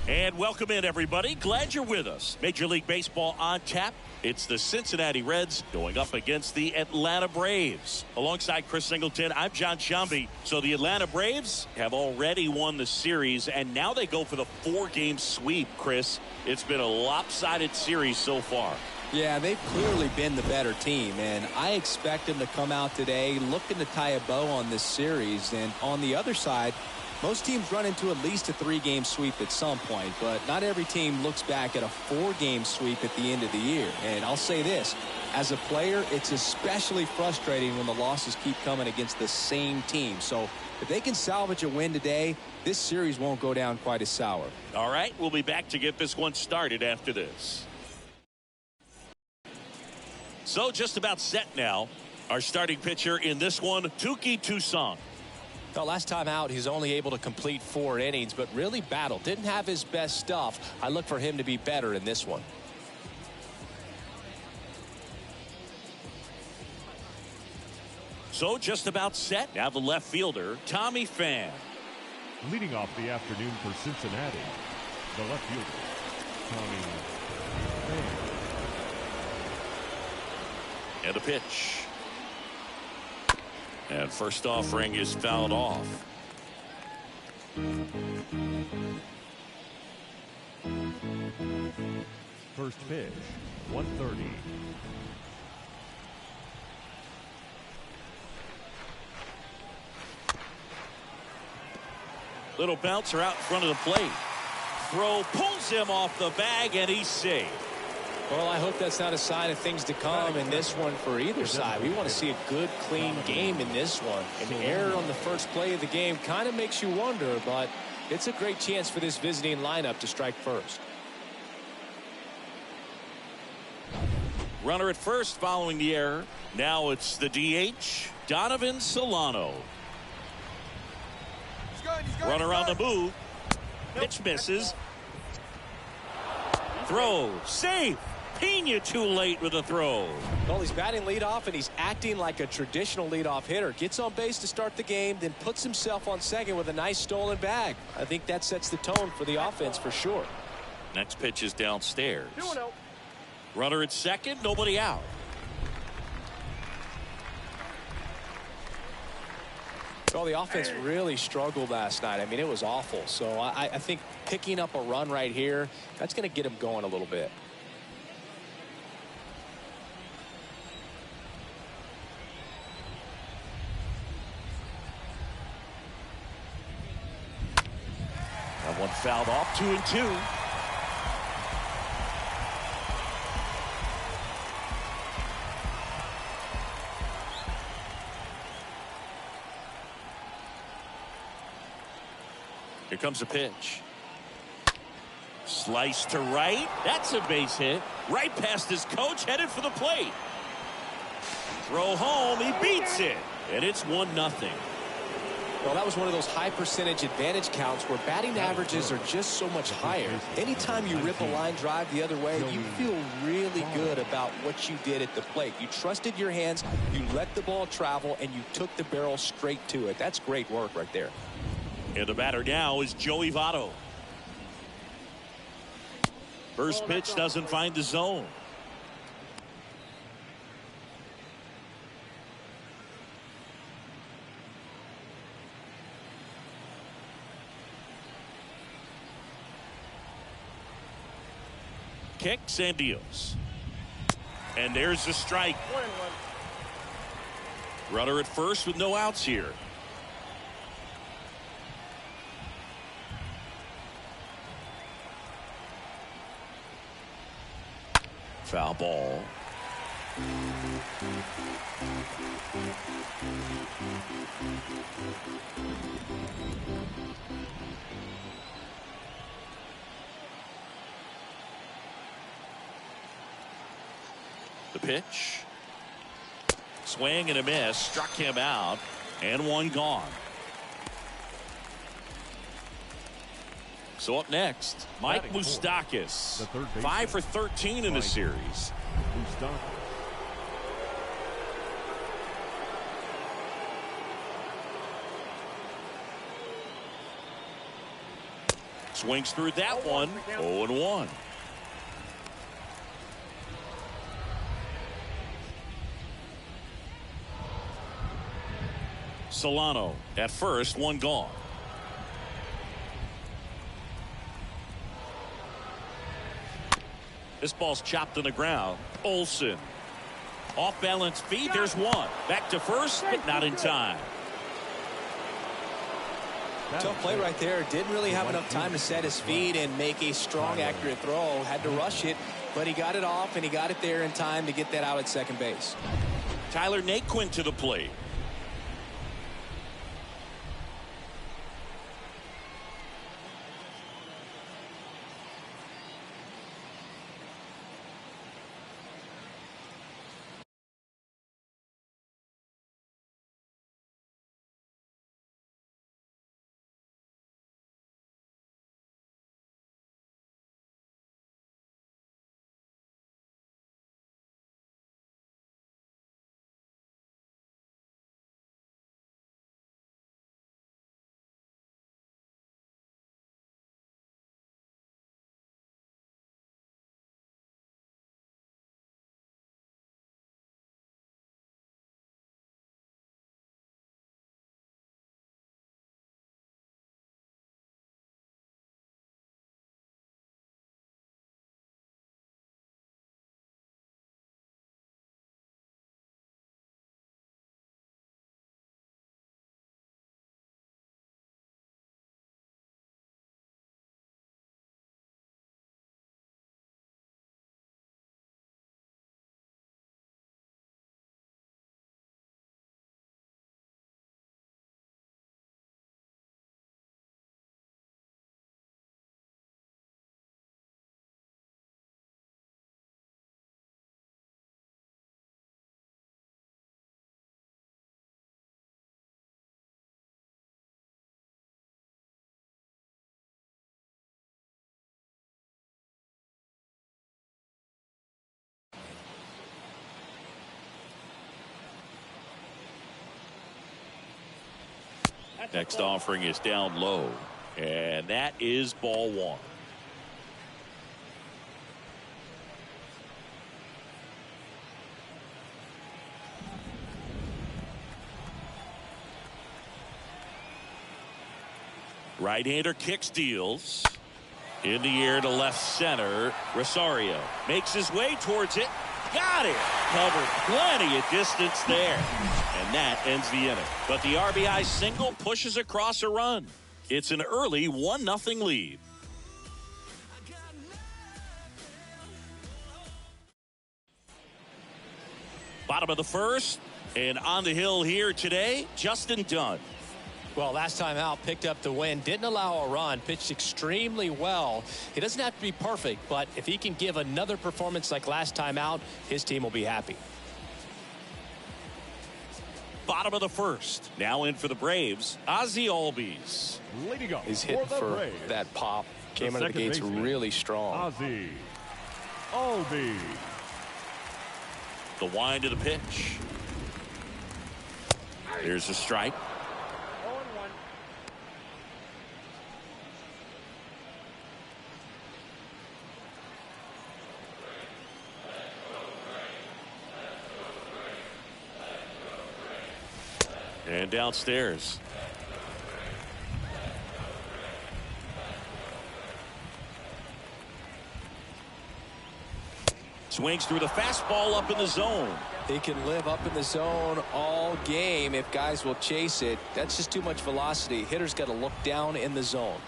And welcome in, everybody. Glad you're with us. Major League Baseball on tap. It's the Cincinnati Reds going up against the Atlanta Braves. Alongside Chris Singleton, I'm John Shambi. So the Atlanta Braves have already won the series, and now they go for the 4-game sweep, Chris. It's been a lopsided series so far. Yeah, they've clearly been the better team, and I expect them to come out today looking to tie a bow on this series. And on the other side, most teams run into at least a 3-game sweep at some point, but not every team looks back at a 4-game sweep at the end of the year. And I'll say this, as a player, it's especially frustrating when the losses keep coming against the same team. So if they can salvage a win today, this series won't go down quite as sour. All right, we'll be back to get this one started after this. So just about set now. Our starting pitcher in this one, Touki Toussaint. Well, last time out, he's only able to complete 4 innings, but really battled. Didn't have his best stuff. I look for him to be better in this one. So just about set. Now the left fielder, Tommy Pham. Leading off the afternoon for Cincinnati, the left fielder, Tommy Pham. And a pitch. And first offering is fouled off. First pitch, 130. Little bouncer out in front of the plate. Throw pulls him off the bag, and he's safe. Well, I hope that's not a sign of things to come in this one for either side. We want to see a good, clean game in this one. An error on the first play of the game kind of makes you wonder, but it's a great chance for this visiting lineup to strike first. Runner at first following the error. Now it's the DH, Donovan Solano. Runner on the move. Pitch misses. Throw. Safe. Pena too late with a throw. Well, he's batting leadoff, and he's acting like a traditional leadoff hitter. Gets on base to start the game, then puts himself on second with a nice stolen bag. I think that sets the tone for the offense for sure. Next pitch is downstairs. Runner at second, nobody out. Well, the offense really struggled last night. I mean, it was awful. So I think picking up a run right here, that's going to get him going a little bit. That one fouled off, 2-2. Here comes a pitch. Slice to right. That's a base hit. Right past his coach, headed for the plate. Throw home. He beats it. And it's 1-0. Well, that was one of those high percentage advantage counts where batting averages are just so much higher. Anytime you rip a line drive the other way, you feel really good about what you did at the plate. You trusted your hands, you let the ball travel, and you took the barrel straight to it. That's great work right there. And the batter now is Joey Votto. First pitch doesn't find the zone. Kicks and deals. And there's the strike. 1-1. Runner at first with no outs here. Foul ball. The pitch. Swing and a miss. Struck him out. And one gone. So up next, Mike Moustakas, 5 for 13 in the series. Swings through that one. 0-1. Solano at first, one gone. This ball's chopped on the ground. Olsen. Off balance feed. There's one. Back to first, but not in time. Tough play right there. Didn't really have enough time to set his feet and make a strong, accurate throw. Had to rush it, but he got it off and he got it there in time to get that out at second base. Tyler Naquin to the plate. Next offering is down low, and that is ball one. Right-hander kicks, deals. In the air to left center. Rosario makes his way towards it. Got it. Covered plenty of distance there. And that ends the inning. But the RBI single pushes across a run. It's an early 1-0 lead. Bottom of the first. And on the hill here today, Justin Dunn. Well, last time out, picked up the win, didn't allow a run, pitched extremely well. He doesn't have to be perfect, but if he can give another performance like last time out, his team will be happy. Bottom of the first. Now in for the Braves, Ozzie Albies. Leading off He's hitting for that pop. Came out of the gates really strong. Ozzie Albies. The wind of the pitch. There's a strike. And downstairs. Swings through the fastball up in the zone. He can live up in the zone all game if guys will chase it. That's just too much velocity. Hitter's got to look down in the zone.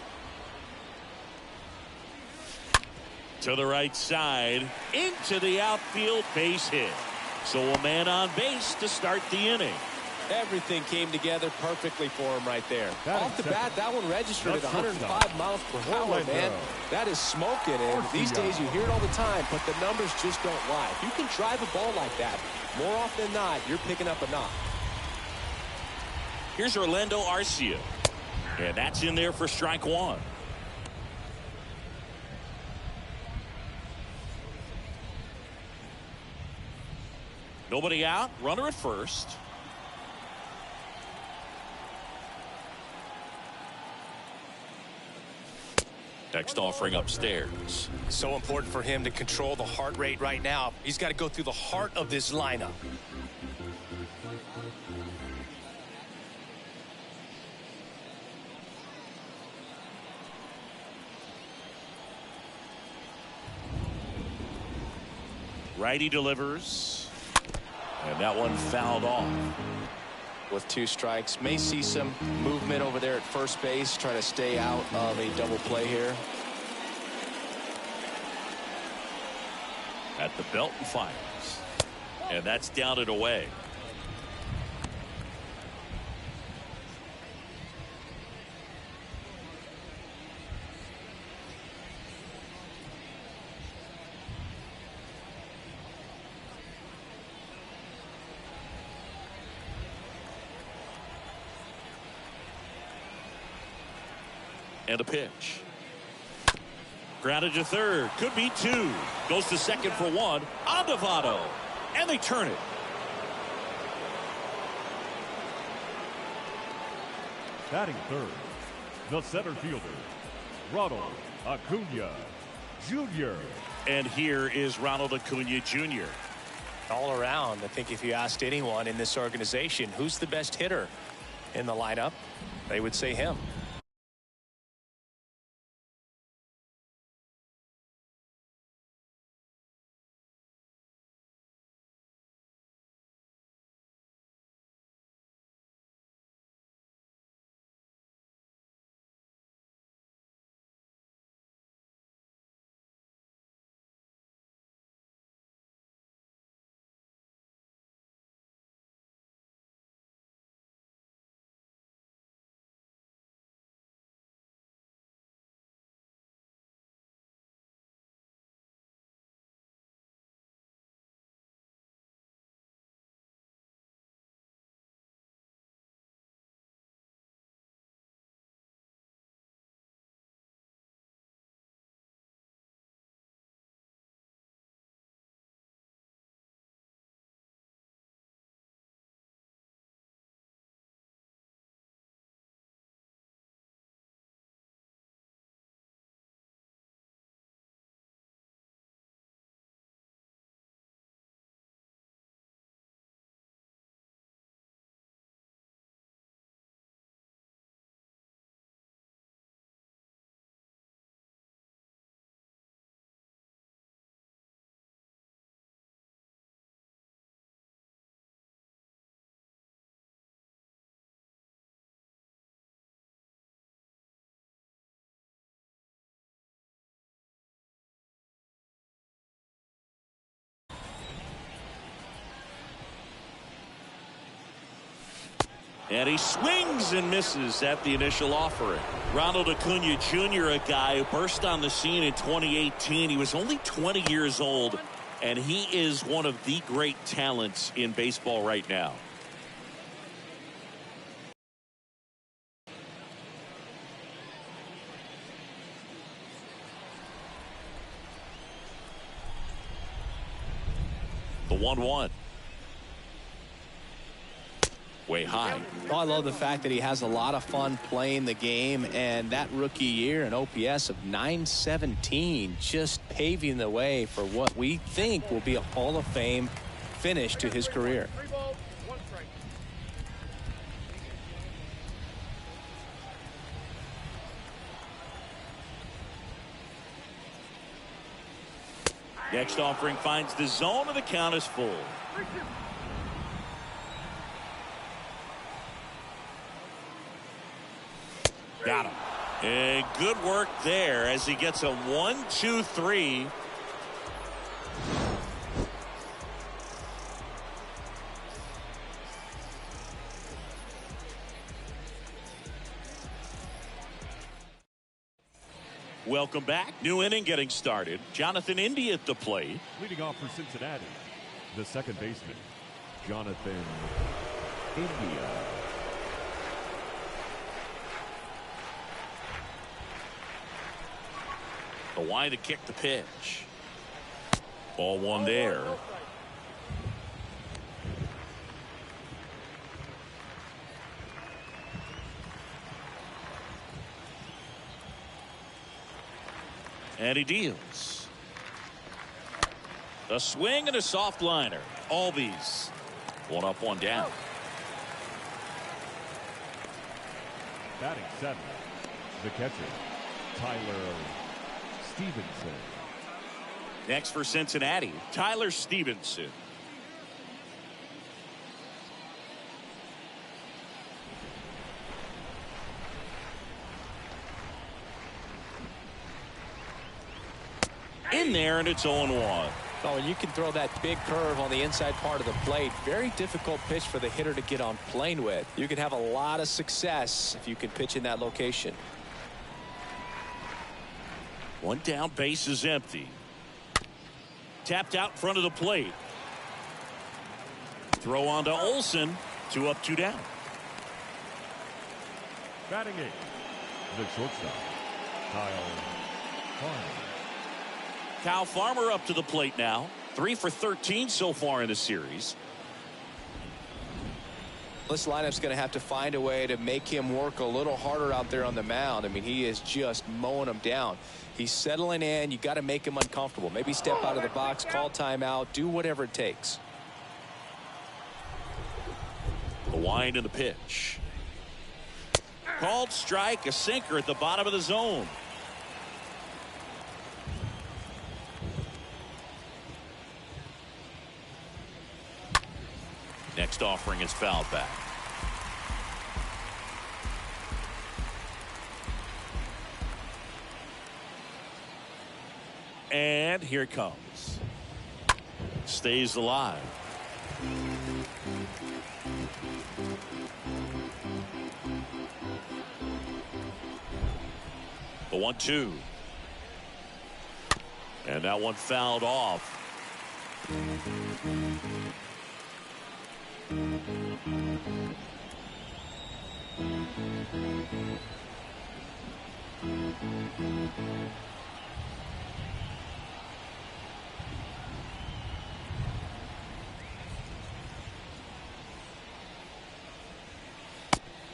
To the right side, into the outfield, base hit. So a man on base to start the inning. Everything came together perfectly for him right there. Off the bat, that one registered at 105 miles per hour, man. That is smoking, and these days you hear it all the time, but the numbers just don't lie. If you can drive a ball like that, more often than not, you're picking up a knock. Here's Orlando Arcia. And that's in there for strike one. Nobody out, runner at first. Next offering upstairs. So important for him to control the heart rate right now. He's got to go through the heart of this lineup. Righty delivers. And that one fouled off. With 2 strikes, may see some movement over there at first base, trying to stay out of a double play here. At the belt and fires. And that's down and away. And a pitch. Grounded to third. Could be 2. Goes to second for 1. Adavado. And they turn it. Batting third, the center fielder, Ronald Acuna Jr. And here is Ronald Acuna Jr. All around, I think if you asked anyone in this organization who's the best hitter in the lineup, they would say him. And he swings and misses at the initial offering. Ronald Acuna Jr., a guy who burst on the scene in 2018. He was only 20 years old, and he is one of the great talents in baseball right now. The 1-1. Way high. Oh, I love the fact that he has a lot of fun playing the game, and that rookie year an OPS of 917 just paving the way for what we think will be a Hall of Fame finish to his career. Next offering finds the zone, and the count is full. Got him. And good work there as he gets a 1-2-3. Welcome back. New inning getting started. Jonathan India at the plate. Leading off for Cincinnati, the second baseman, Jonathan India. The wide to kick the pitch. Ball one there. And he deals. A swing and a soft liner. Albies. One up, one down. Batting seventh, the catcher, Tyler Stevenson. Next for Cincinnati, Tyler Stevenson. In there, and it's 0-1. Oh, and you can throw that big curve on the inside part of the plate. Very difficult pitch for the hitter to get on plane with. You can have a lot of success if you can pitch in that location. One down, base is empty. Tapped out in front of the plate. Throw on to Olsen. 2 up, 2 down. Batting eighth, the shortstop, Kyle Farmer. Kyle Farmer up to the plate now. 3 for 13 so far in the series. This lineup's going to have to find a way to make him work a little harder out there on the mound. I mean, he is just mowing them down. He's settling in. You got to make him uncomfortable. Maybe step out of the box, call timeout, do whatever it takes. The wind and the pitch. Called strike, a sinker at the bottom of the zone. Next offering is fouled back. And here it comes. Stays alive. The 1-2. And that one fouled off.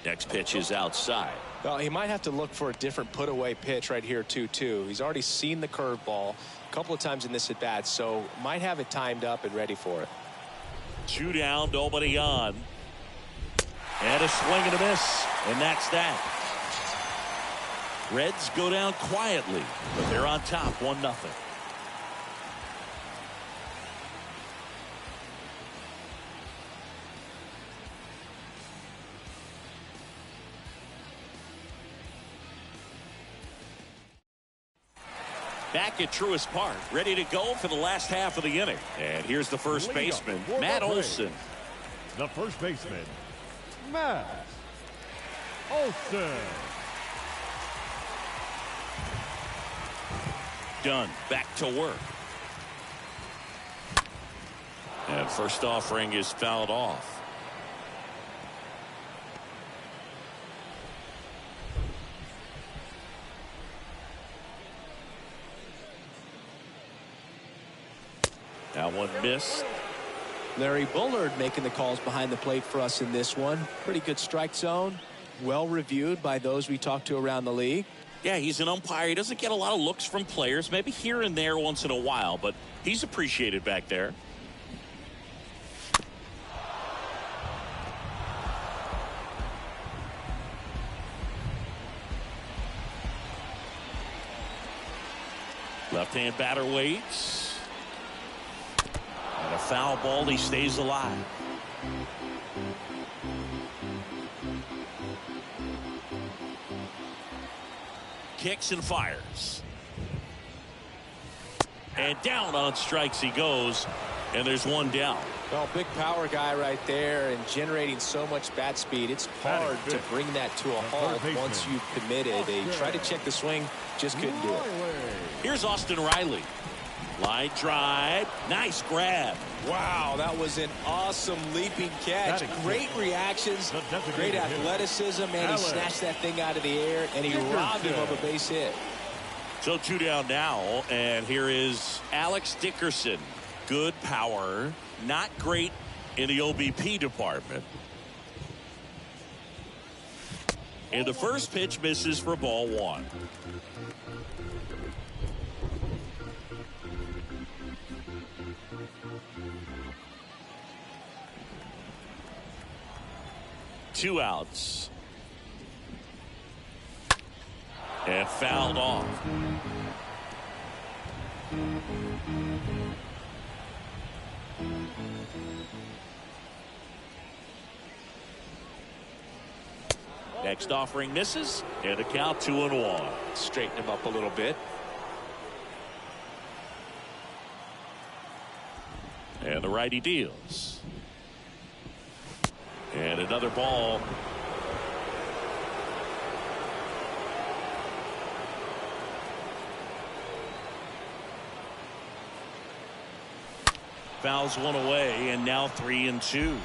Next pitch is outside. Well, he might have to look for a different put away pitch right here too. He's already seen the curveball a couple of times in this at bat, so might have it timed up and ready for it. 2 down, nobody on. And a swing and a miss, and that's that. Reds go down quietly, but they're on top 1-0. Back at Truist Park, ready to go for the last half of the inning. And here's the first baseman, Matt Olson. The first baseman, Matt Olson. Done. Back to work. And first offering is fouled off. That one missed. Larry Bullard making the calls behind the plate for us in this one. Pretty good strike zone. Well reviewed by those we talked to around the league. Yeah, he's an umpire. He doesn't get a lot of looks from players, maybe here and there once in a while, but he's appreciated back there. Left-hand batter waits. And a foul ball, he stays alive. Kicks and fires. And down on strikes he goes. And there's one down. Well, big power guy right there and generating so much bat speed. It's hard to bring that to a halt once you've committed. They try to check the swing, just couldn't do it. Here's Austin Riley. Line drive. Nice grab. Wow, that was an awesome leaping catch. Great reactions, great athleticism, and he snatched that thing out of the air, and he robbed him of a base hit. So 2 down now, and here is Alex Dickerson. Good power, not great in the OBP department. And the first pitch misses for ball 1. 2 outs. And fouled off. Next offering misses, and a count 2-1. Straighten him up a little bit. And the righty deals. And another ball. Fouls one away, and now 3-2.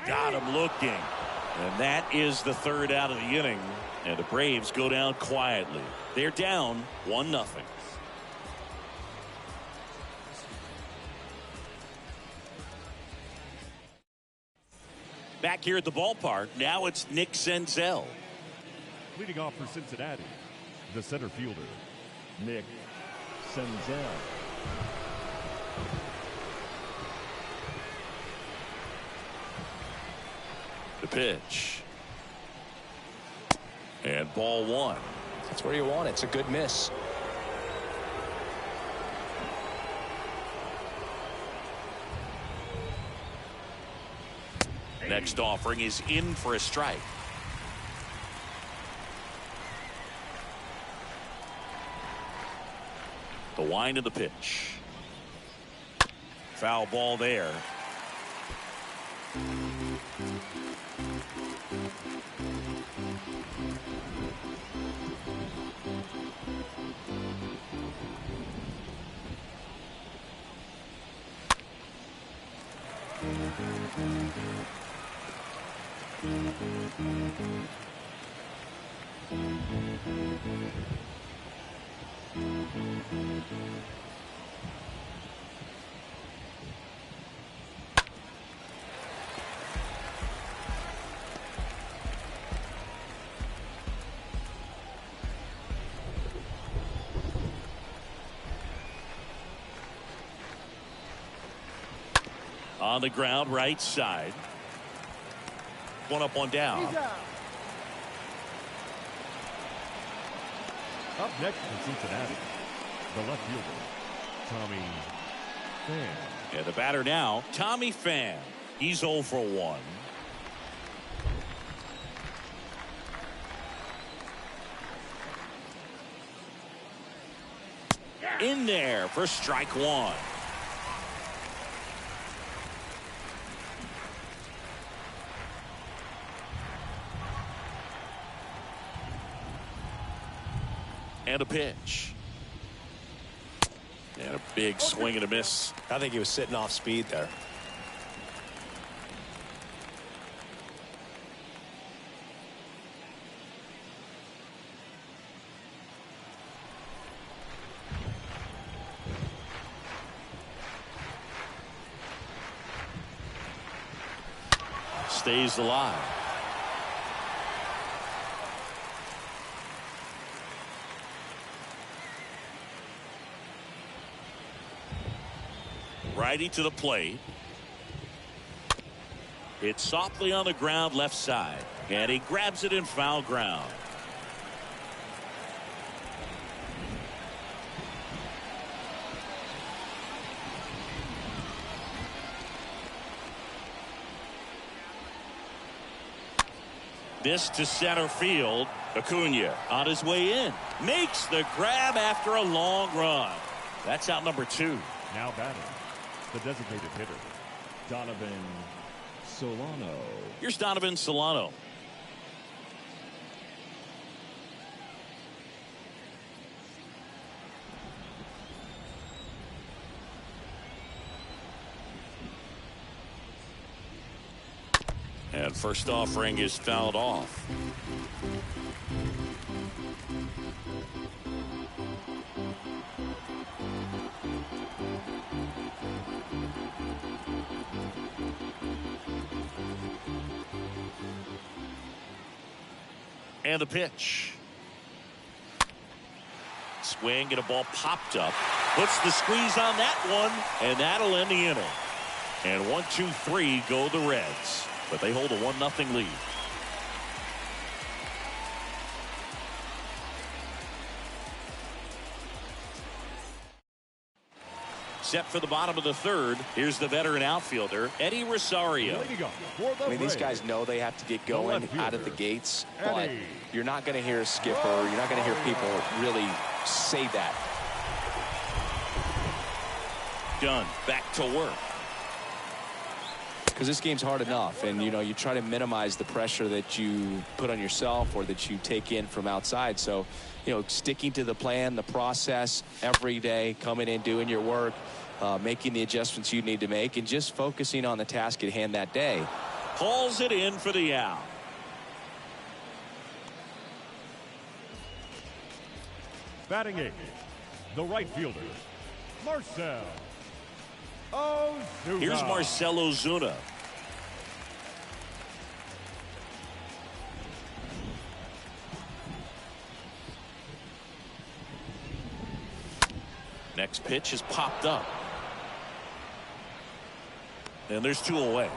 Got him looking. And that is the 3rd out of the inning. And the Braves go down quietly. They're down 1-0. Back here at the ballpark, now it's Nick Senzel. Leading off for Cincinnati, the center fielder, Nick Senzel. The pitch. And ball 1. That's where you want it. It's a good miss. Next offering is in for a strike. The wind of the pitch. Foul ball there. On the ground, right side. 1 up, 1 down. Up next for Cincinnati, the left fielder, Tommy Pham. And the batter now, Tommy Pham. He's 0 for 1. In there for strike 1. And a pitch. And a big swing and a miss. I think he was sitting off speed there. Stays alive. Righty to the plate. It's softly on the ground left side. And he grabs it in foul ground. This to center field. Acuna on his way in. Makes the grab after a long run. That's out number 2. Now batting, the designated hitter, Donovan Solano. Here's Donovan Solano. And first offering is fouled off. And the pitch. swing and a ball popped up. Puts the squeeze on that one, and that'll end the inning. And 1, 2, 3 go the Reds, but they hold a 1-0 lead. Set for the bottom of the third. Here's the veteran outfielder, Eddie Rosario. I mean, these guys know they have to get going out of the gates, but you're not going to hear a skipper, you're not going to hear people really say that. Dunn back to work. Because this game's hard enough, and you try to minimize the pressure that you put on yourself or that you take in from outside. So sticking to the plan, the process every day, coming in, doing your work, making the adjustments you need to make, and just focusing on the task at hand that day. Pulls it in for the out. Batting 8, the right fielder, Marcell Ozuna. Here's Marcell Ozuna. Next pitch is popped up. And there's 2 away.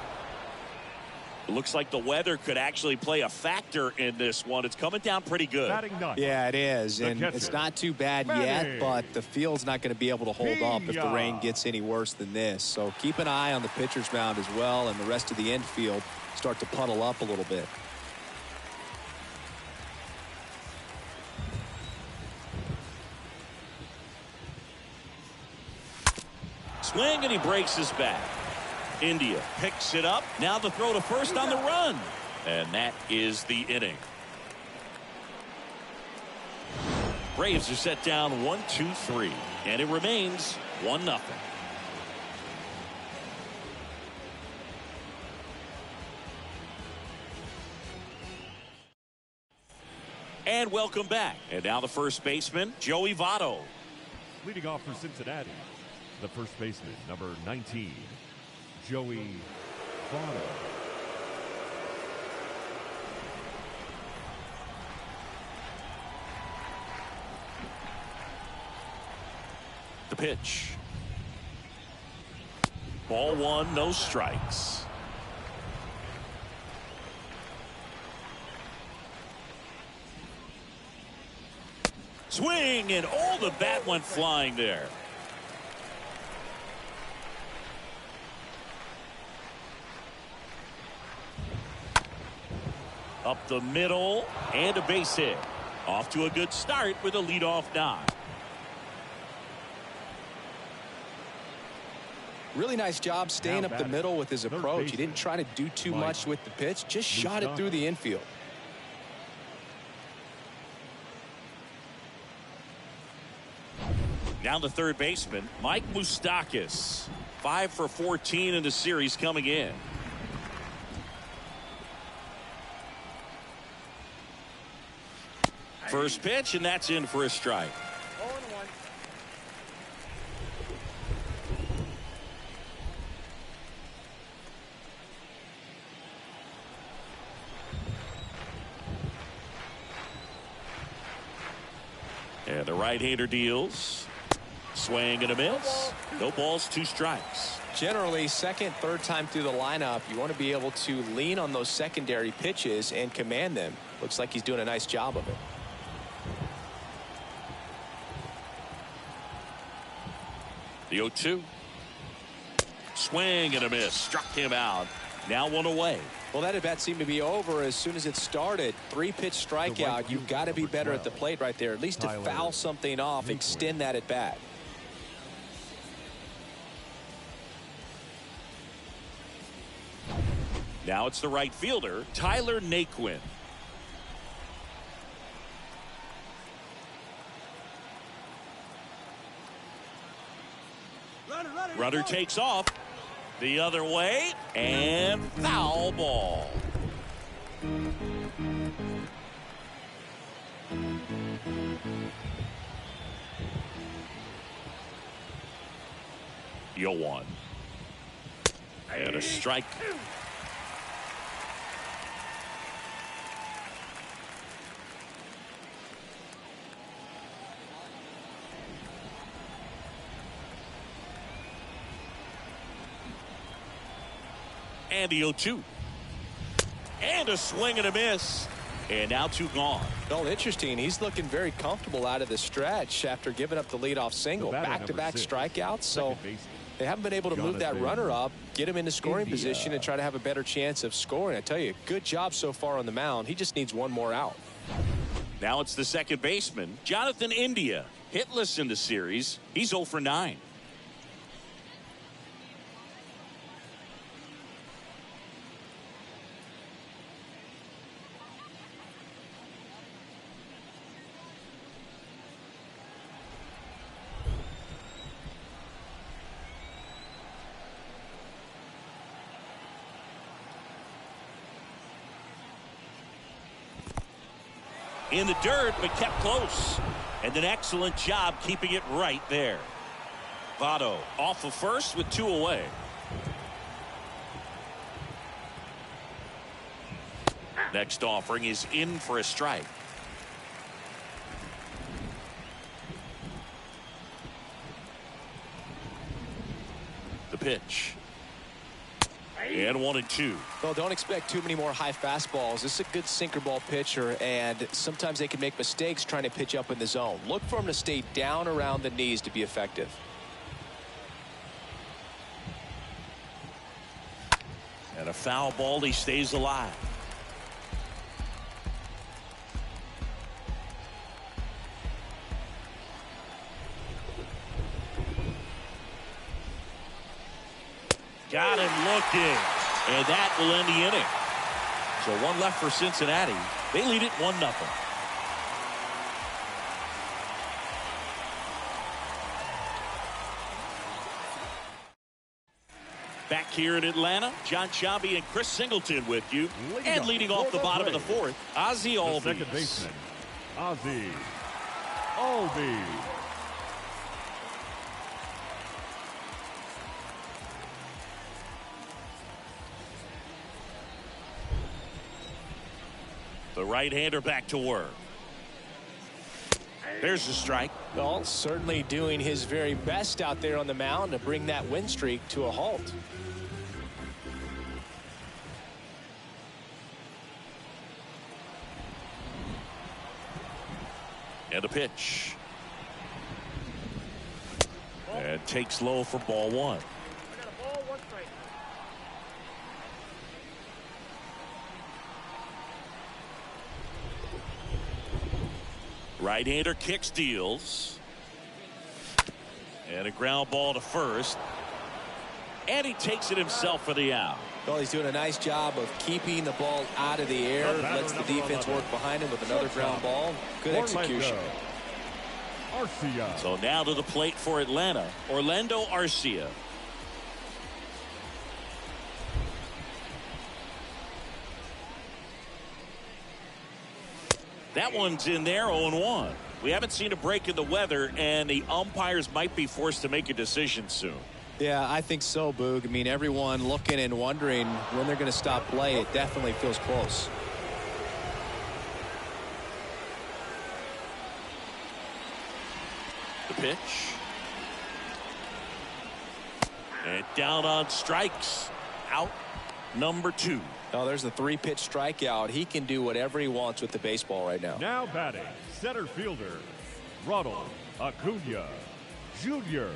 It looks like the weather could actually play a factor in this one. It's coming down pretty good. Yeah, it is. And it's not too bad yet, but the field's not going to be able to hold up if the rain gets any worse than this. So keep an eye on the pitcher's mound as well, and the rest of the infield start to puddle up a little bit. Swing, and he breaks his back. India picks it up. Now the throw to first on the run. And that is the inning. Braves are set down 1, 2, 3. And it remains 1-0. And welcome back. And now the first baseman, Joey Votto. Leading off for Cincinnati, the first baseman, number 19, Joey Votto. The pitch. Ball 1, no strikes. Swing, and the bat went flying there. Up the middle, and a base hit. Off to a good start with a leadoff knock. Really nice job staying up the middle with his approach. He didn't try to do too much with the pitch, just shot it through the infield. Now the third baseman, Mike Moustakas. 5 for 14 in the series coming in. First pitch, and that's in for a strike. 0-1. And the right-hander deals. Swing and a miss. No balls, 2 strikes. Generally, second, third time through the lineup, you want to be able to lean on those secondary pitches and command them. Looks like he's doing a nice job of it. The 0-2. Swing and a miss. Struck him out. Now 1 away. Well, that at bat seemed to be over as soon as it started. 3-pitch strikeout. You've got to be better at the plate right there, at least to foul something off, extend that at bat. Now it's the right fielder, Tyler Naquin. Runner takes off the other way, and foul ball. Yo one. And a strike. And the 0-2. And a swing and a miss. And now 2 gone. Well, interesting. He's looking very comfortable out of the stretch after giving up the leadoff single. Back-to-back strikeouts. So they haven't been able to move that runner up, get him into scoring position, and try to have a better chance of scoring. I tell you, good job so far on the mound. He just needs one more out. Now it's the second baseman, Jonathan India. Hitless in the series. He's 0 for 9. In the dirt, but kept close. And an excellent job keeping it right there. Votto off of first with 2 away. Next offering is in for a strike. The pitch. And 1-2. Well, don't expect too many more high fastballs. This is a good sinker ball pitcher, and sometimes they can make mistakes trying to pitch up in the zone. Look for him to stay down around the knees to be effective. And a foul ball, he stays alive. Got him looking, and that will end the inning. So 1 left for Cincinnati. They lead it 1-0. Back here in Atlanta, John Sciambi and Chris Singleton with you. And leading off the bottom of the 4th, Ozzie Albies. Second baseman, Ozzie Albies. The right-hander back to work. There's the strike. Well, certainly doing his very best out there on the mound to bring that win streak to a halt. And a pitch. And takes low for ball 1. Right-hander kicks, deals. And a ground ball to first. And he takes it himself for the out. Well, he's doing a nice job of keeping the ball out of the air. Lets the defense work behind him with another ground ball. Good execution. Arcia. So now to the plate for Atlanta, Orlando Arcia. That one's in there, 0-1. We haven't seen a break in the weather, and the umpires might be forced to make a decision soon. Yeah, I think so, Boog. I mean, everyone looking and wondering when they're going to stop play. It definitely feels close. The pitch. And down on strikes. Out number 2. Oh, there's the 3-pitch strikeout. He can do whatever he wants with the baseball right now. Now batting, center fielder, Ronald Acuna Jr.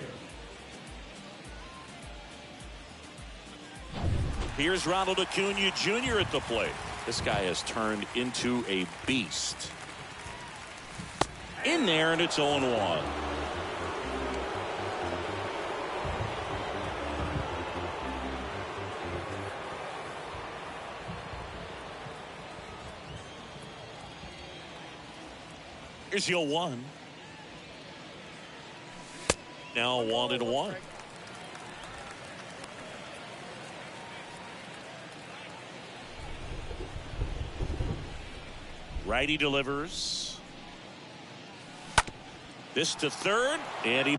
Here's Ronald Acuna Jr. at the plate. This guy has turned into a beast. In there, and it's 0-1. Here's the 0-1. Now 1-1. Righty delivers. This to third, and he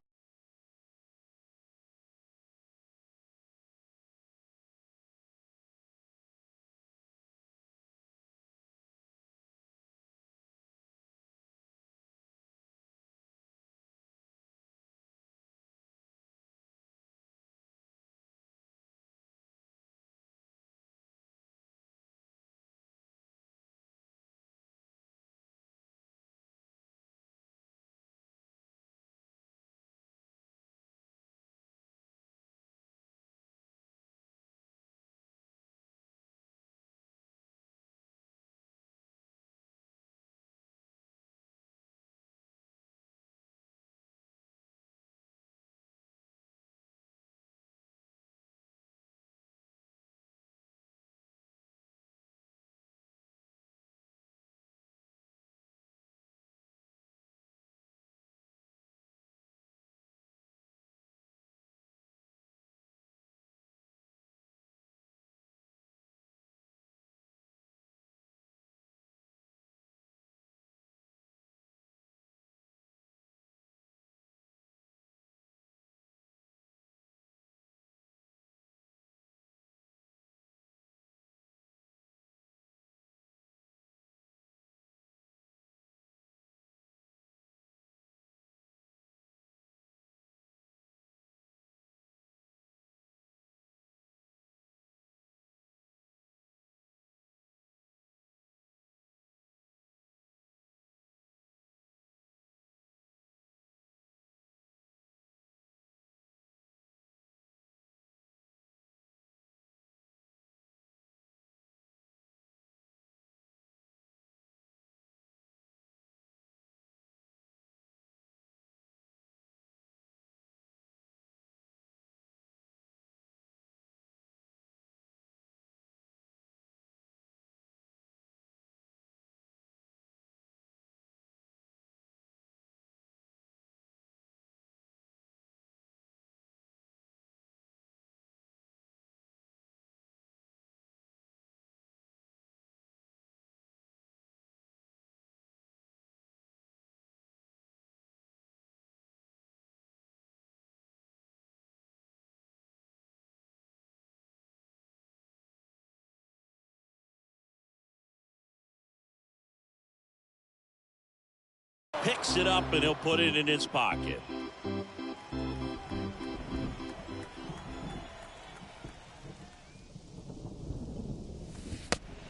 picks it up, and he'll put it in his pocket.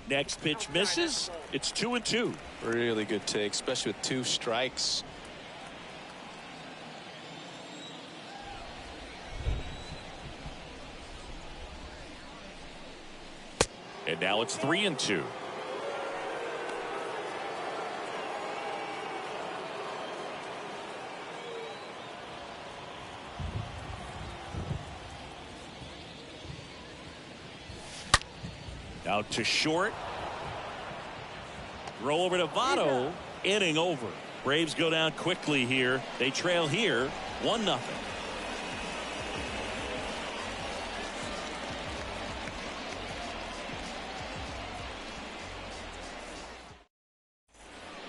Next pitch misses. It's 2-2. Really good take, especially with 2 strikes. And now it's 3-2. Out to short. Throw over to Votto. Inning over. Braves go down quickly here. They trail here 1-0.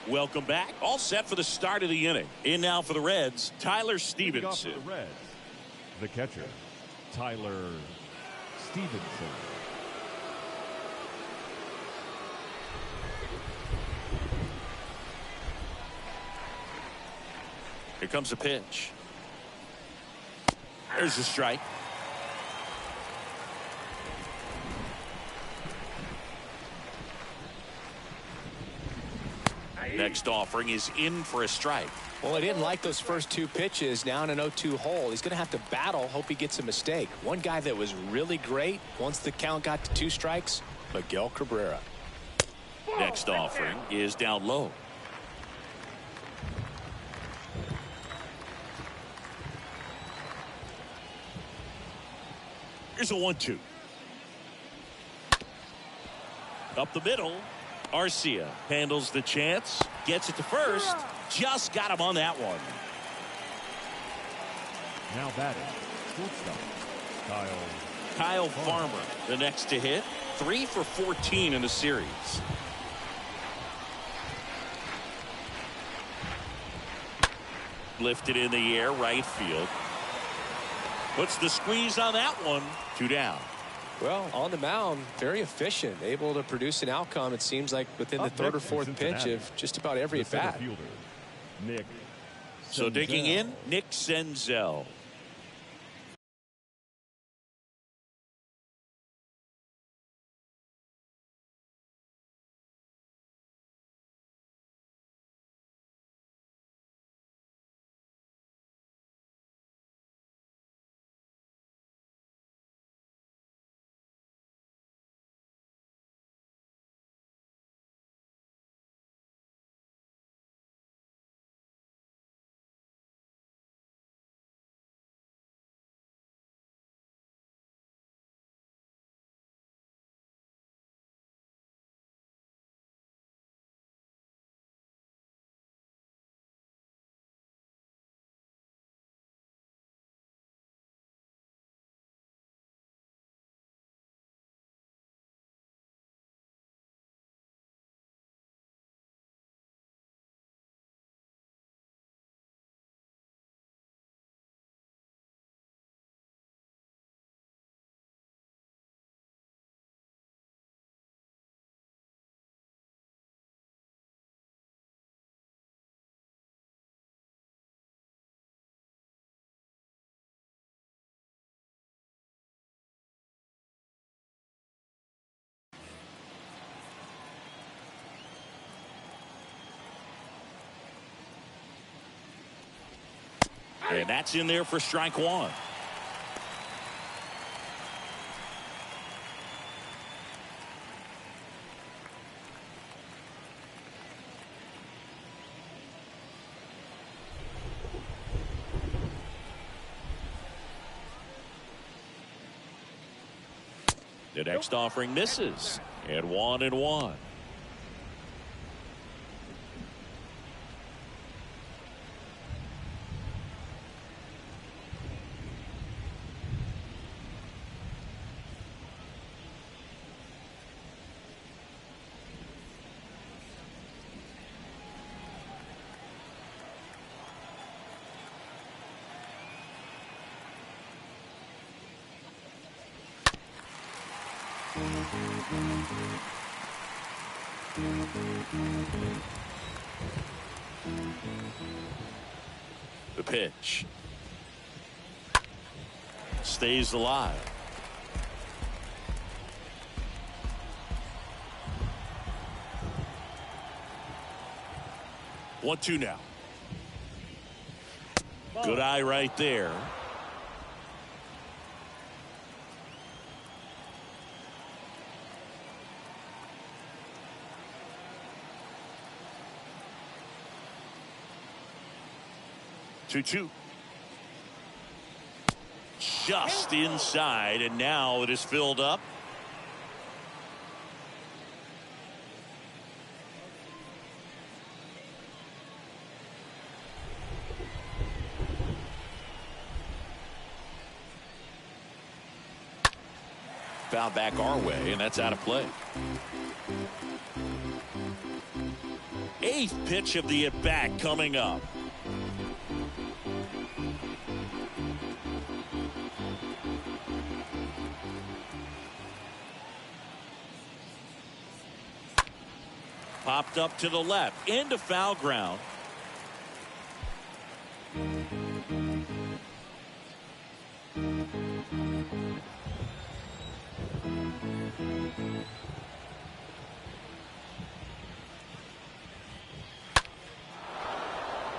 Welcome back. All set for the start of the inning. In now for the Reds, Tyler Stevenson. The Reds, the catcher, Tyler Stevenson. Here comes a pitch. There's a strike. Next offering is in for a strike. Well, he didn't like those first 2 pitches. Now in an 0-2 hole, he's going to have to battle, hope he gets a mistake. One guy that was really great once the count got to 2 strikes, Miguel Cabrera. Next offering is down low. Here's a 1-2. Up the middle. Arcia handles the chance. Gets it to first. Just got him on that one. Now batting, shortstop, Kyle Farmer, the next to hit. 3 for 14 in the series. Lifted in the air, right field. Puts the squeeze on that one. 2 down. Well, on the mound, very efficient, able to produce an outcome, it seems like, within the 3rd or 4th pitch of just about every at bat. Nick So digging in, Nick Senzel. And that's in there for strike 1. The next offering misses. And 1-1. The pitch. Stays alive. 1-2 now. Good eye right there. Two. Just inside, and now it is filled up. Foul back our way, and that's out of play. 8th pitch of the at-bat coming up. Popped up to the left, into foul ground.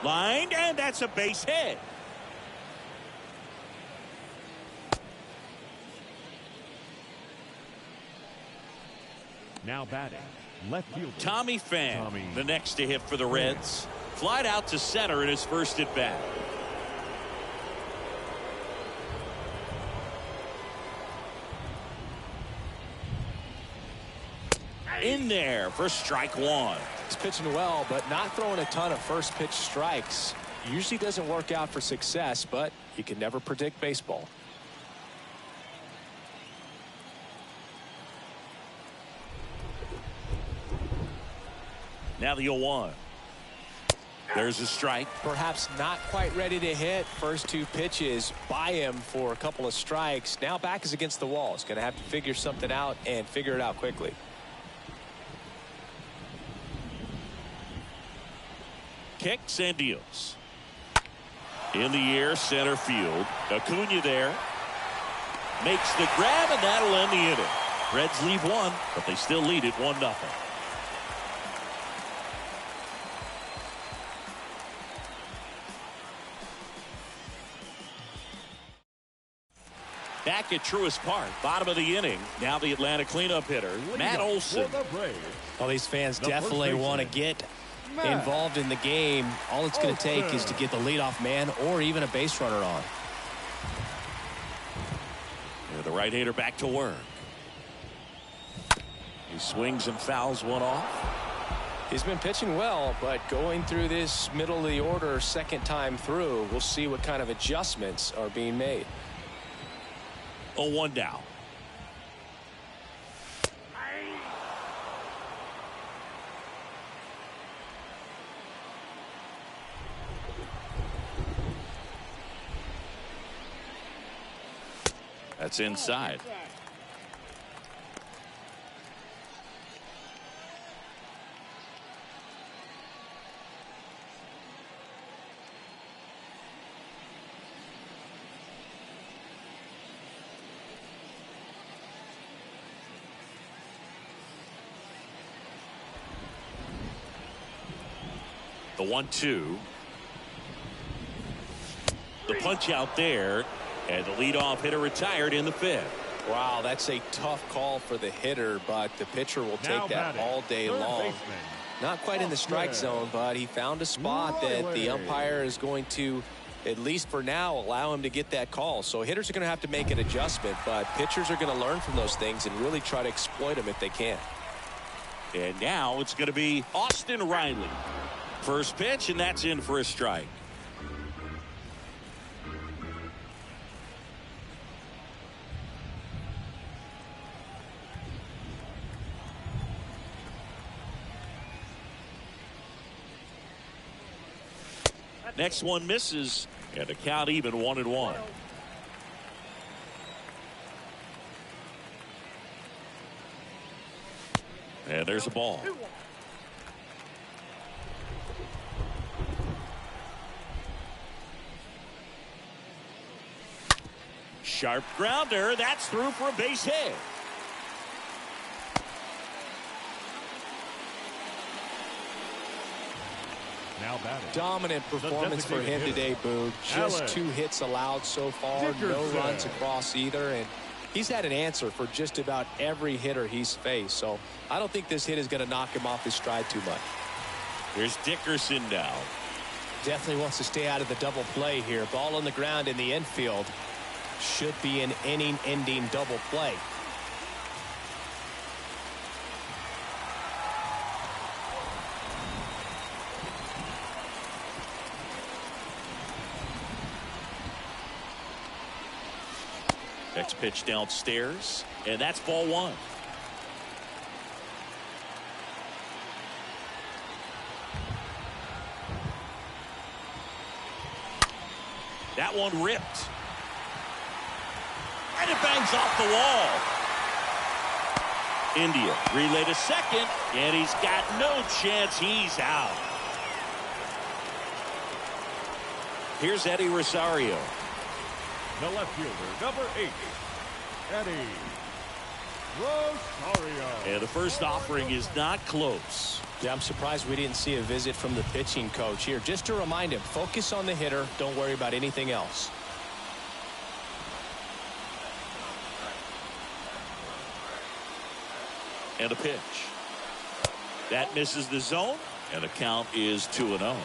Lined, and that's a base hit. Now batting, left fielder Tommy Pham, the next to hit for the Reds. Flied out to center in his first at bat. In there for strike one. He's pitching well, but not throwing a ton of first pitch strikes. Usually doesn't work out for success, but you can never predict baseball. Now the 0-1. There's a strike. Perhaps not quite ready to hit. First 2 pitches by him for a couple of strikes. Now back is against the wall. He's going to have to figure something out and figure it out quickly. Kicks and deals. In the air, center field. Acuna there. Makes the grab, and that'll end the inning. Reds leave one, but they still lead it 1-0. Back at Truist Park, bottom of the inning. Now the Atlanta cleanup hitter, Matt Olson. Well, these fans definitely want to get involved in the game. All it's going to take is to get the leadoff man or even a base runner on. The right-hander back to work. He swings and fouls one off. He's been pitching well, but going through this middle of the order second time through, we'll see what kind of adjustments are being made. 0-1 down. That's inside. The 1-2. The punch out there, and the leadoff hitter retired in the 5th. Wow, that's a tough call for the hitter, but the pitcher will take that all day long. Not quite in the strike zone, but he found a spot that the umpire is going to, at least for now, allow him to get that call. So hitters are going to have to make an adjustment, but pitchers are going to learn from those things and really try to exploit them if they can. And now it's going to be Austin Riley. First pitch, and that's in for a strike. Next one misses, and the count even 1-1. And there's a ball. Sharp grounder. That's through for a base hit. Now batting. Dominant performance for him today, Boog. Just 2 hits allowed so far. No runs across either. And he's had an answer for just about every hitter he's faced. So I don't think this hit is going to knock him off his stride too much. Here's Dickerson now. Definitely wants to stay out of the double play here. Ball on the ground in the infield. Should be an inning-ending double play. Next pitch downstairs, and that's ball 1. That one ripped. And it bangs off the wall. India relay to second, and he's got no chance. He's out. Here's Eddie Rosario. The left fielder, number 8, Eddie Rosario. And the first offering is not close. Yeah, I'm surprised we didn't see a visit from the pitching coach here. Just to remind him, focus on the hitter. Don't worry about anything else. And a pitch. That misses the zone, and the count is 2-0.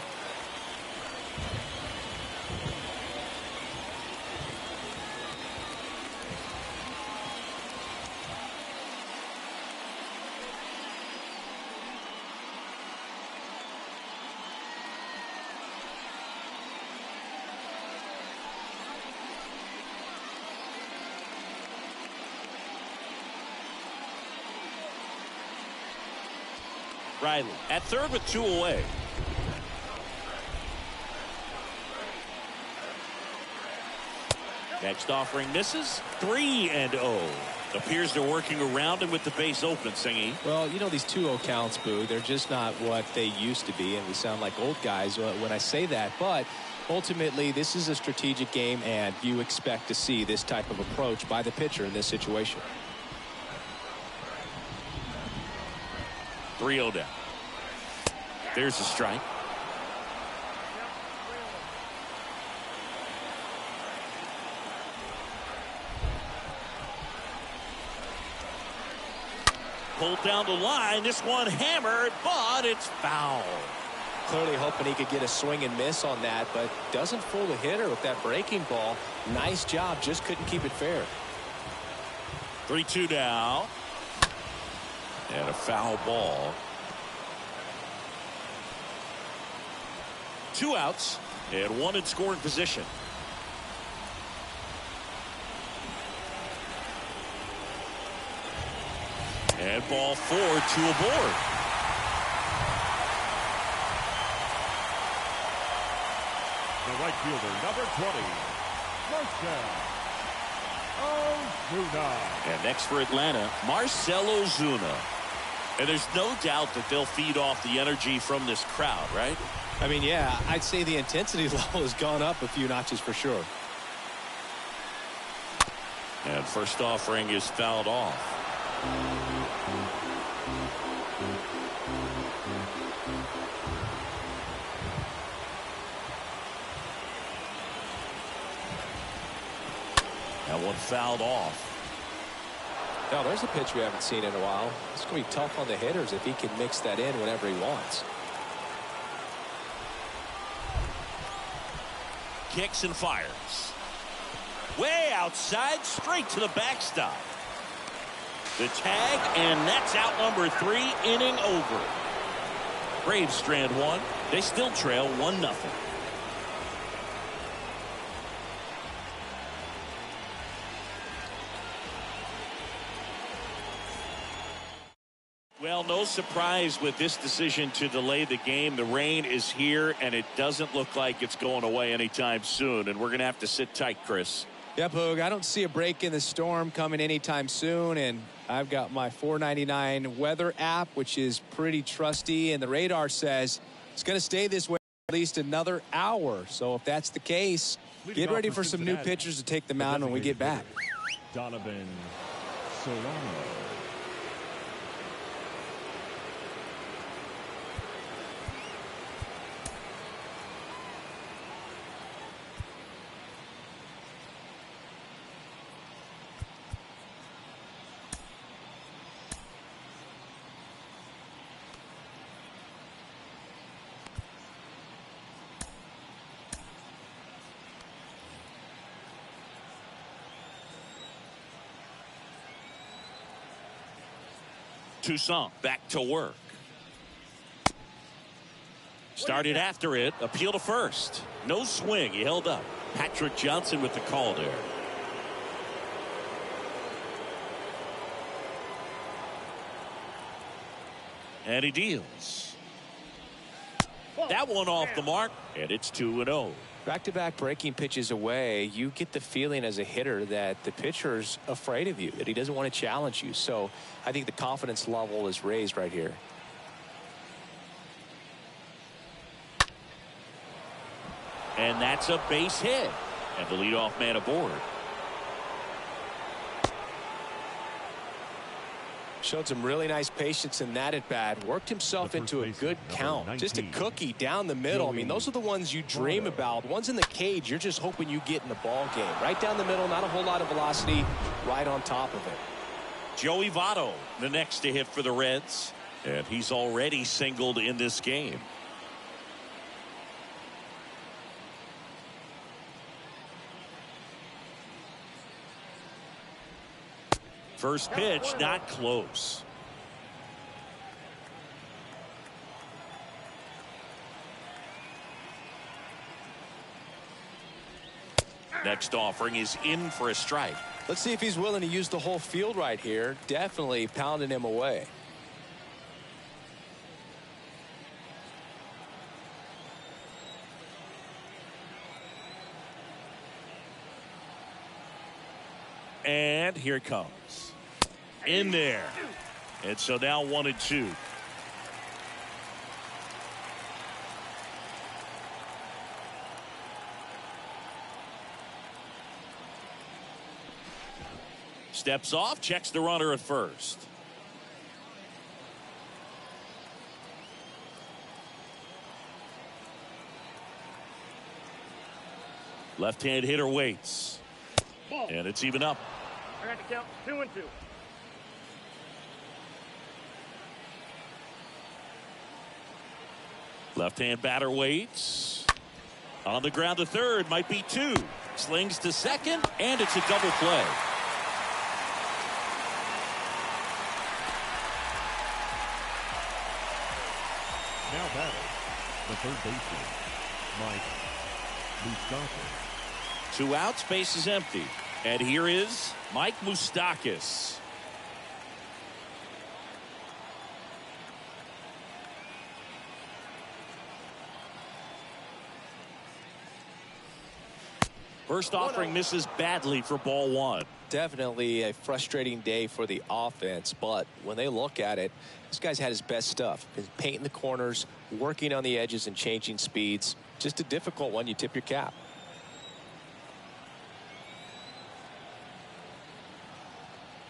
Riley at third with 2 away. Next offering misses. 3-0. Appears they're working around him with the base open, Singy. Well, you know, these 2-0 counts, Boo, they're just not what they used to be, and we sound like old guys when I say that. But ultimately, this is a strategic game, and you expect to see this type of approach by the pitcher in this situation. 3-0 down. There's a strike. Pulled down the line. This one hammered, but it's foul. Clearly hoping he could get a swing and miss on that, but doesn't fool the hitter with that breaking ball. Nice job, just couldn't keep it fair. 3-2 now. And a foul ball. 2 outs and 1 in scoring position. And ball 4, 2 aboard. The right fielder, number 20, Marcell Ozuna. And next for Atlanta, Marcell Ozuna. And there's no doubt that they'll feed off the energy from this crowd, right? I mean, yeah, I'd say the intensity level has gone up a few notches for sure. And first offering is fouled off. That one fouled off. Now, there's a pitch we haven't seen in a while. It's going to be tough on the hitters if he can mix that in whenever he wants. Kicks and fires. Way outside, straight to the backstop. The tag, and that's out number 3, inning over. Braves strand 1. They still trail 1-0. Well, no surprise with this decision to delay the game. The rain is here, and it doesn't look like it's going away anytime soon. And we're going to have to sit tight, Chris. Yep, Hoog, I don't see a break in the storm coming anytime soon. And I've got my $4.99 weather app, which is pretty trusty. And the radar says it's going to stay this way at least another hour. So if that's the case, get ready for some new pitchers to take the mound when we get back. Donovan Solano. Toussaint back to work. Started after it. Appeal to first. No swing. He held up. Patrick Johnson with the call there. And he deals. That one off the mark. And it's 2-0. Back-to-back breaking pitches away, you get the feeling as a hitter that the pitcher's afraid of you, that he doesn't want to challenge you. So I think the confidence level is raised right here. And that's a base hit. And the leadoff man aboard. Showed some really nice patience in that at bat. Worked himself into a good count. Just a cookie down the middle. I mean, those are the ones you dream about. Ones in the cage, you're just hoping you get in the ball game. Right down the middle, not a whole lot of velocity, right on top of it. Joey Votto, the next to hit for the Reds. And he's already singled in this game. First pitch, not close. Next offering is in for a strike. Let's see if he's willing to use the whole field right here. Definitely pounding him away. And here it comes. In there. And so now 1-2. Steps off, checks the runner at first. Left-hand hitter waits. And it's even up. I got to count 2-2. Left-hand batter waits. On the ground to third, might be 2. Slings to second, and it's a double play. Now batting, the third baseman, Mike Moustakas. 2 outs, base is empty. And here is Mike Moustakas. First offering misses badly for ball 1. Definitely a frustrating day for the offense, but when they look at it, this guy's had his best stuff. He's painting the corners, working on the edges and changing speeds. Just a difficult one. You tip your cap.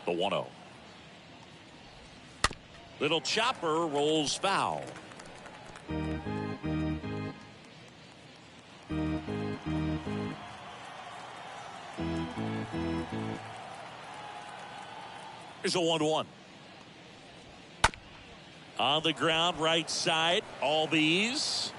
The 1-0. Little chopper rolls foul. Here's a 1-1. On the ground, right side, Albies.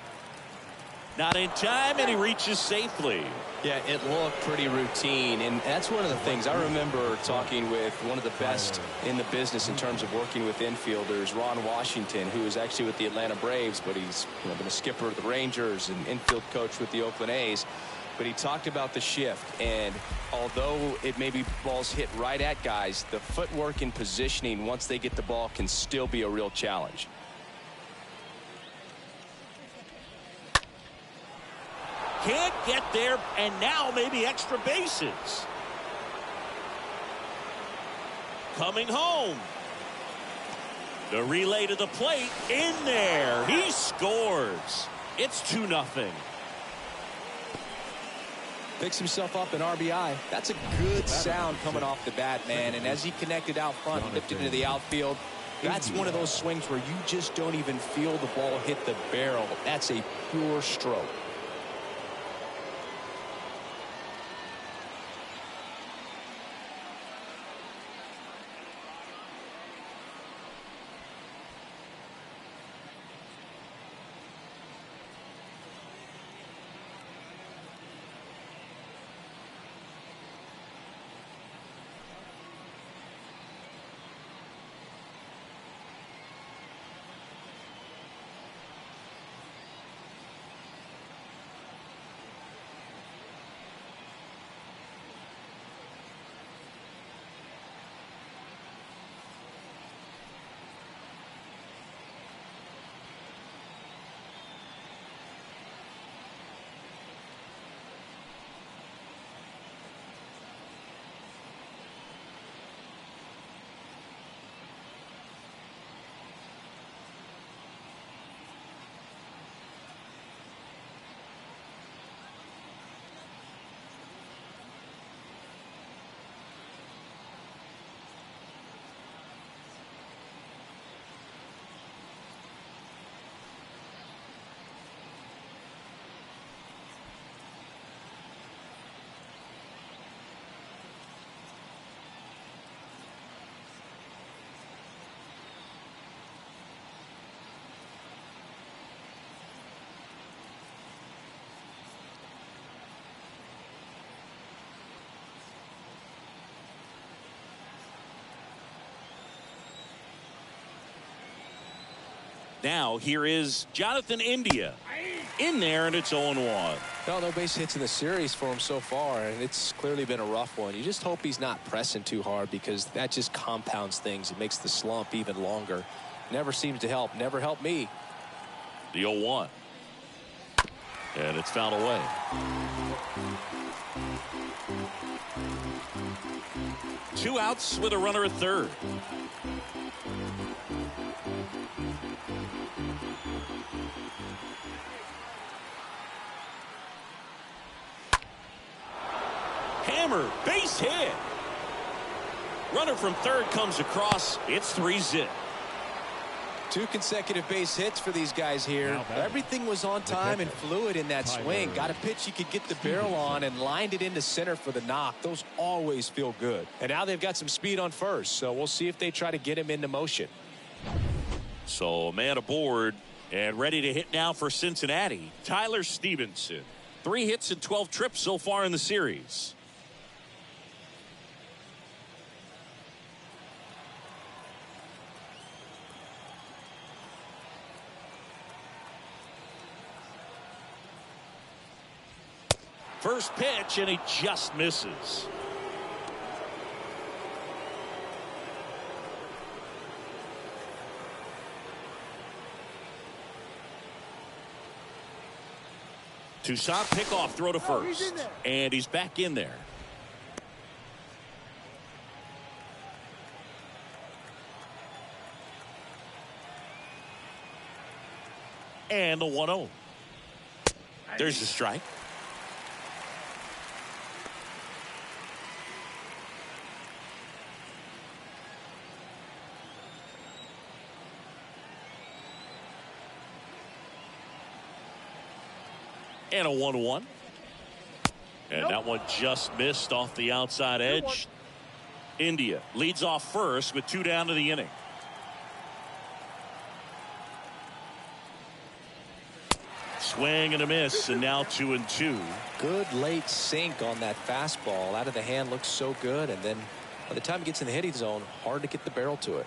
Not in time, and he reaches safely. Yeah, it looked pretty routine, and that's one of the things. I remember talking with one of the best in the business in terms of working with infielders, Ron Washington, who is actually with the Atlanta Braves, but he's been a skipper of the Rangers and infield coach with the Oakland A's. But he talked about the shift, and although it may be balls hit right at guys, the footwork and positioning once they get the ball can still be a real challenge. Can't get there, and now maybe extra bases. Coming home. The relay to the plate, in there. He scores. It's 2-0. Picks himself up an RBI. That's a good sound coming off the bat, man. And as he connected out front, lifted into the outfield, that's one of those swings where you just don't even feel the ball hit the barrel. That's a pure stroke. Now here is Jonathan India in there, and it's 0-1. No base hits in the series for him so far, and it's clearly been a rough one. You just hope he's not pressing too hard, because that just compounds things. It makes the slump even longer. Never seems to help. Never helped me. The 0-1. And it's fouled away. Two outs with a runner at third. Hammer, base hit. Runner from third comes across. It's 3-0. Two consecutive base hits for these guys here. Everything was on time and fluid in that swing. Got a pitch you could get the barrel on and lined it into center for the knock. Those always feel good. And now they've got some speed on first, so we'll see if they try to get him into motion. So a man aboard and ready to hit now for Cincinnati, Tyler Stevenson. 3 hits and 12 trips so far in the series. First pitch, and he just misses. Toussaint pickoff throw to first, and he's back in there. And the 1-0. There's the strike. And a 1-1. And that one just missed off the outside edge. India leads off first with 2 down to the inning. Swing and a miss, and now 2-2. Good late sink on that fastball. Out of the hand, looks so good, and then by the time it gets in the hitting zone, hard to get the barrel to it.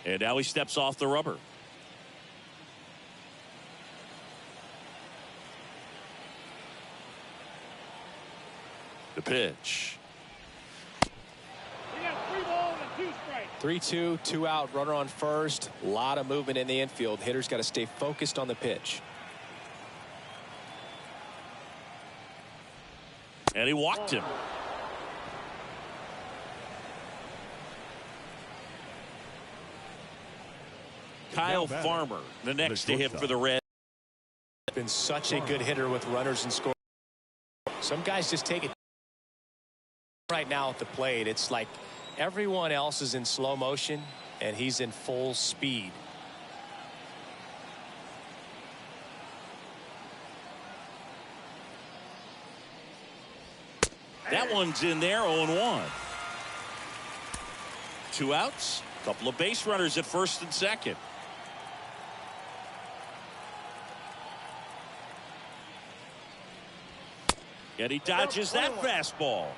And now he steps off the rubber. The pitch. He got 3 balls and 2 strikes. 3-2, 2 out, runner on first. A lot of movement in the infield. Hitter's got to stay focused on the pitch. And he walked him. Kyle Farmer, the next to hit for the Reds. Been such a good hitter with runners and score. Some guys just take it right now at the plate. It's like everyone else is in slow motion and he's in full speed. That one's in there, 0-1. 2 outs, a couple of base runners at first and second. And he dodges that fastball.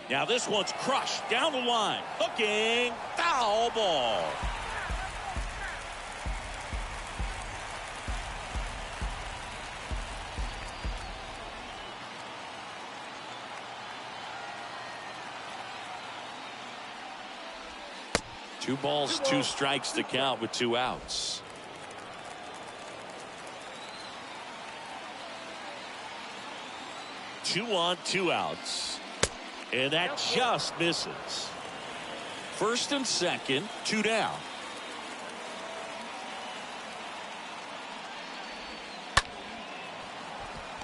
Now this one's crushed down the line. Hooking, foul ball. Two balls, 2 strikes to count with 2 outs. Two on, 2 outs. And that just misses. First and second, 2 down.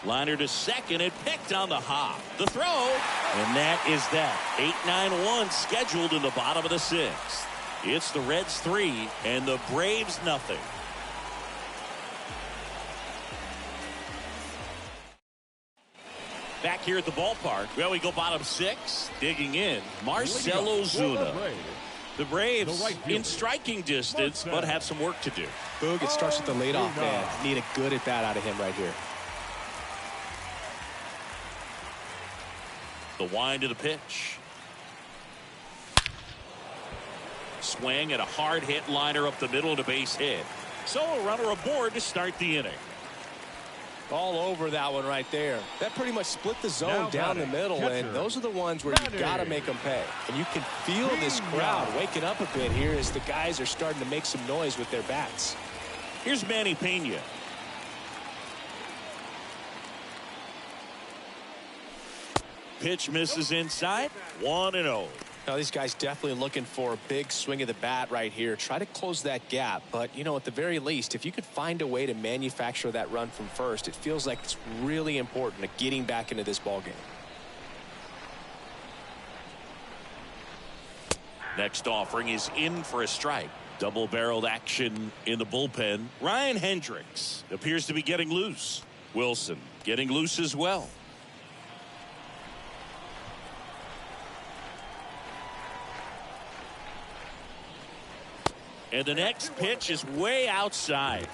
Liner to second and picked on the hop. The throw, and that is that. 8-9-1 scheduled in the bottom of the 6th. It's the Reds 3 and the Braves nothing. Back here at the ballpark, well, we go bottom 6, digging in, Marcell Ozuna. The Braves in striking distance, but have some work to do. Boog, it starts with the leadoff man. Need a good at bat out of him right here. The wind of the pitch. Swing and a hard hit liner up the middle and a base hit. So a runner aboard to start the inning. All over that one right there. That pretty much split the zone down the middle, and those are the ones where you got to make them pay. And you can feel this crowd waking up a bit here as the guys are starting to make some noise with their bats. Here's Manny Pena. Pitch misses inside. 1-0. Now these guys definitely looking for a big swing of the bat right here. Try to close that gap. But, you know, at the very least, if you could find a way to manufacture that run from first, it feels like it's really important to getting back into this ballgame. Next offering is in for a strike. Double-barreled action in the bullpen. Ryan Hendricks appears to be getting loose. Wilson getting loose as well. And the next pitch is way outside.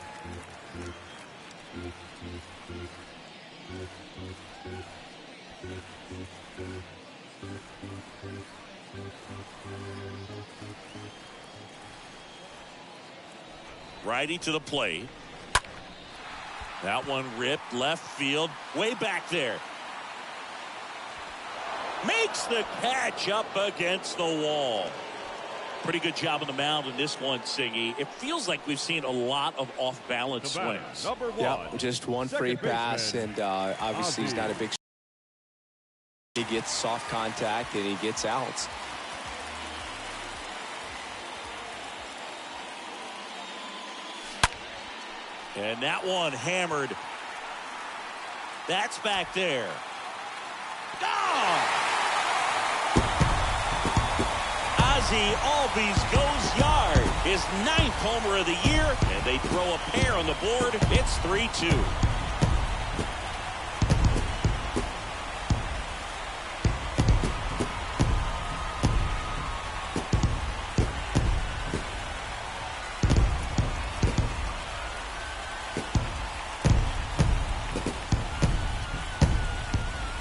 Righty to the plate. That one ripped left field, way back there. Makes the catch up against the wall. Pretty good job on the mound in this one, Singy. It feels like we've seen a lot of off-balance swings. Yeah, just one free pass, and obviously he's not a big. He gets soft contact and he gets outs. And that one hammered. That's back there. Oh! Ozzie Albies goes yard. His 9th homer of the year, and they throw a pair on the board. It's 3-2.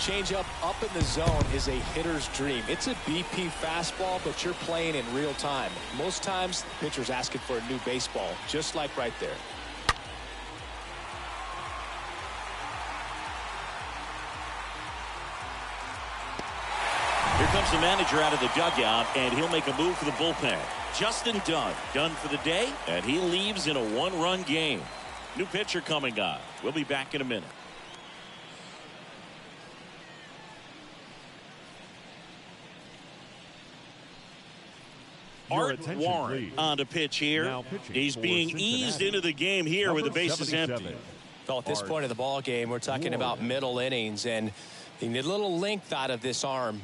changeup up in the zone is a hitter's dream. It's a BP fastball, but you're playing in real time. Most times, the pitcher's asking for a new baseball, just like right there. Here comes the manager out of the dugout, and he'll make a move for the bullpen. Justin Dunn, done for the day, and he leaves in a one-run game. New pitcher coming on. We'll be back in a minute. Art Warren on the pitch here. He's being eased into the game here with the bases empty. Well, at this point of the ball game, we're talking about middle innings, and you need a little length out of this arm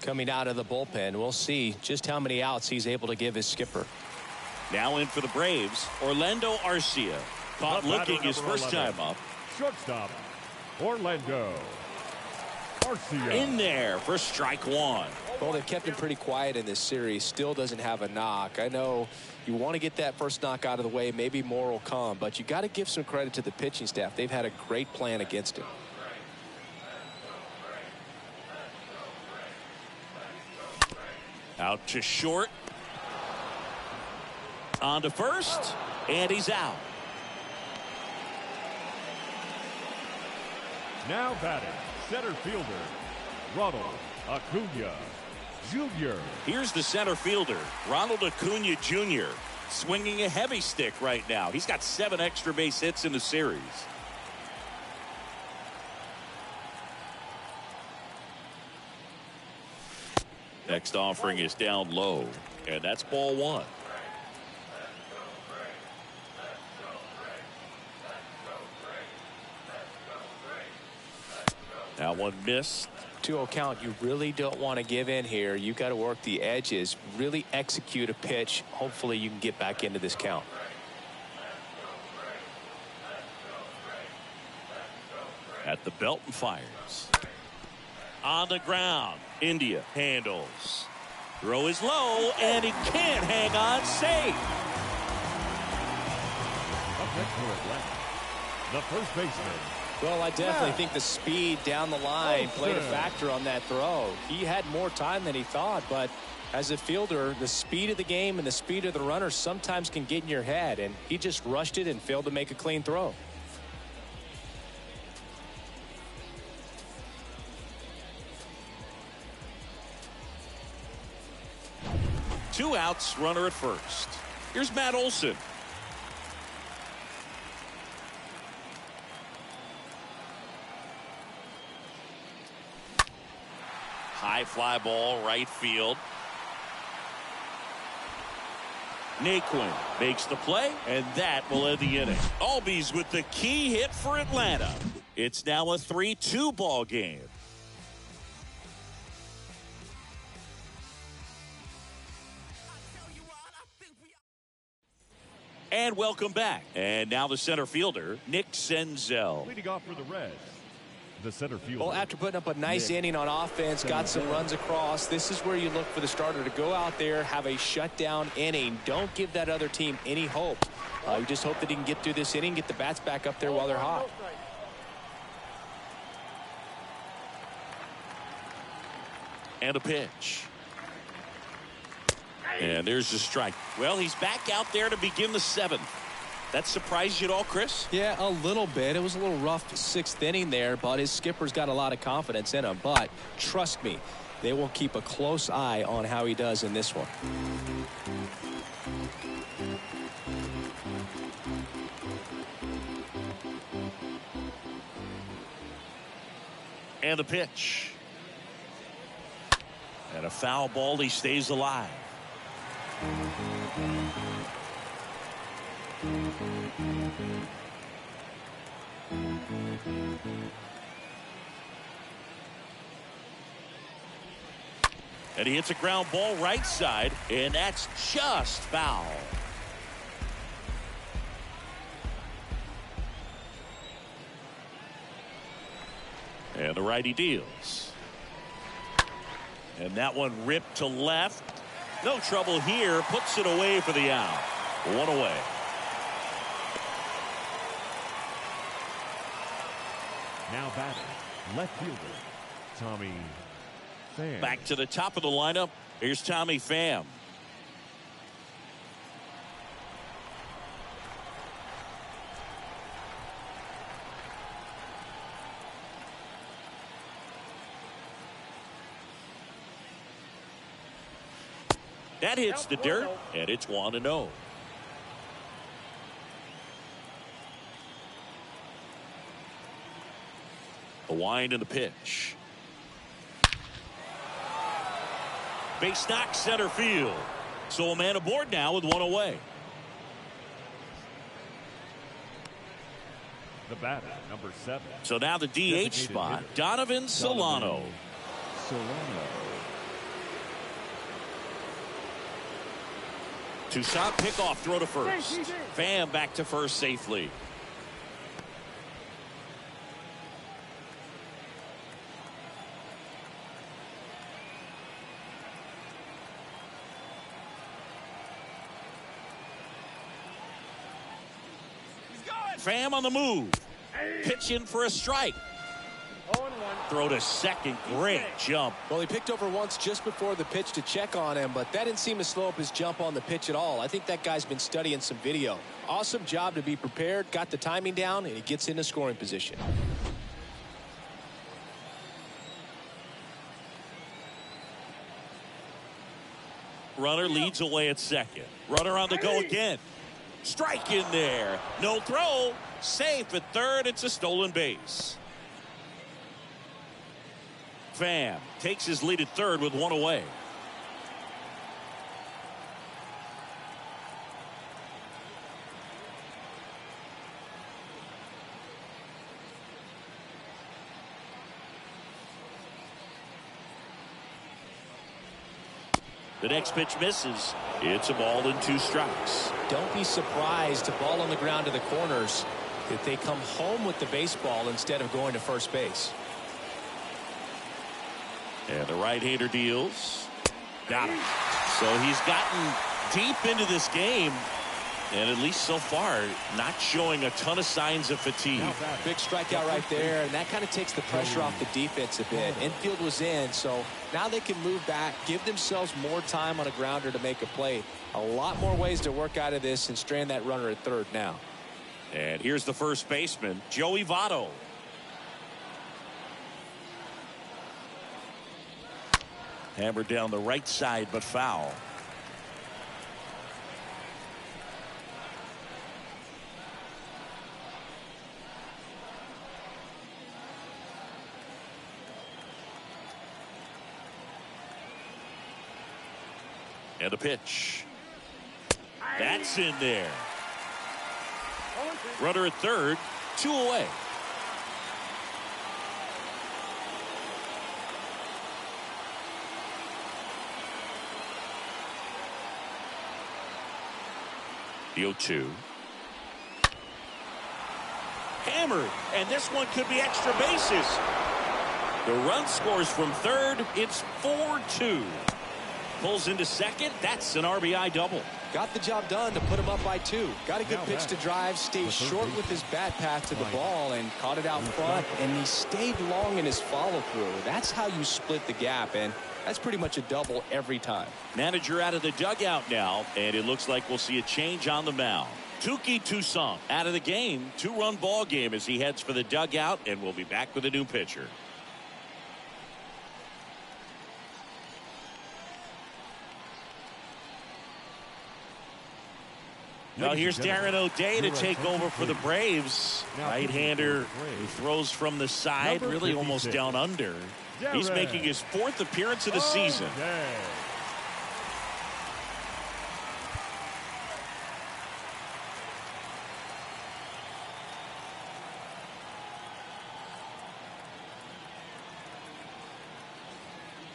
coming out of the bullpen. We'll see just how many outs he's able to give his skipper. Now in for the Braves, Orlando Arcia. Caught looking his first time up. Shortstop, Orlando Arcia. In there for strike one. Well, they've kept him pretty quiet in this series. Still doesn't have a knock. I know you want to get that first knock out of the way. Maybe more will come, but you got to give some credit to the pitching staff. They've had a great plan against him. Out to short. On to first, and he's out. Now batting, center fielder, Ronald Acuna Jr. Here's the center fielder, Ronald Acuna Jr., swinging a heavy stick right now. He's got 7 extra base hits in the series. Next offering is down low, and that's ball one. Now one missed. 2-0 count. You really don't want to give in here. You got to work the edges, really execute a pitch. Hopefully you can get back into this count. At the belt and fires. On the ground. India handles. Throw is low, and he can't hang on. Safe. Up next for Atlanta, the first baseman. Well, I definitely think the speed down the line played a factor on that throw. He had more time than he thought, but as a fielder, the speed of the game and the speed of the runner sometimes can get in your head, and he just rushed it and failed to make a clean throw. Two outs, runner at first. Here's Matt Olson. High fly ball, right field. Naquin makes the play, and that will end the inning. Albies with the key hit for Atlanta. It's now a 3-2 ball game. And welcome back. And now the center fielder, Nick Senzel. Leading off for the Reds, the center fielder. Well, after putting up a nice inning on offense, got some runs across, this is where you look for the starter to go out there, have a shutdown inning. Don't give that other team any hope. You just hope that he can get through this inning, get the bats back up there while they're hot. And a pitch. And there's the strike. Well, he's back out there to begin the 7th. That surprised you at all, Chris? Yeah, a little bit. It was a little rough 6th inning there, but his skipper's got a lot of confidence in him. But trust me, they will keep a close eye on how he does in this one. And a pitch. And a foul ball. He stays alive. And he hits a ground ball right side, and that's just foul. And the righty deals. And that one ripped to left. No trouble here. Puts it away for the out. One away. Now batting, left fielder, Tommy Pham. Back to the top of the lineup. Here's Tommy Pham. That hits the dirt, and it's 1-0. A wind and a pitch. Base knock center field. So a man aboard now with one away. The batter, number 7. So now the DH spot, Donovan Solano. Toussaint pickoff throw to first. Pham back to first safely. Pham on the move. Pitch in for a strike. Throw to second. Great jump. Well, he picked over once just before the pitch to check on him, but that didn't seem to slow up his jump on the pitch at all. I think that guy's been studying some video. Awesome job to be prepared, got the timing down, and he gets into scoring position. Runner leads away at second. Runner on the go again. Strike in there. No throw. Safe at third. It's a stolen base. Pham takes his lead at third with one away. The next pitch misses. It's a ball and 2 strikes. Don't be surprised to ball on the ground to the corners if they come home with the baseball instead of going to first base. And the right-hander deals. Got him. So he's gotten deep into this game, and at least so far, not showing a ton of signs of fatigue. Big strikeout right there, and that kind of takes the pressure off the defense a bit. Infield was in, so now they can move back, give themselves more time on a grounder to make a play. A lot more ways to work out of this and strand that runner at third now. And here's the first baseman, Joey Votto. Hammered down the right side, but foul. And a pitch. That's in there. Runner at third, 2 away. The 0-2. Hammered, and this one could be extra bases. The run scores from third. It's 4-2. Pulls into second. That's an RBI double. Got the job done to put him up by 2. Got a good pitch to drive, stayed short with his bat path to the ball and caught it out front, and he stayed long in his follow-through. That's how you split the gap, and that's pretty much a double every time. Manager out of the dugout now, and it looks like we'll see a change on the mound. Touki Toussaint out of the game. 2-run ball game as he heads for the dugout, and we'll be back with a new pitcher. Well, here's Darren O'Day to take over for the Braves. Right-hander who throws from the side, really almost down under. He's making his 4th appearance of the season.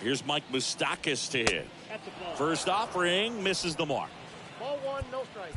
Here's Mike Moustakas to hit. First offering, misses the mark. Ball 1, no strike.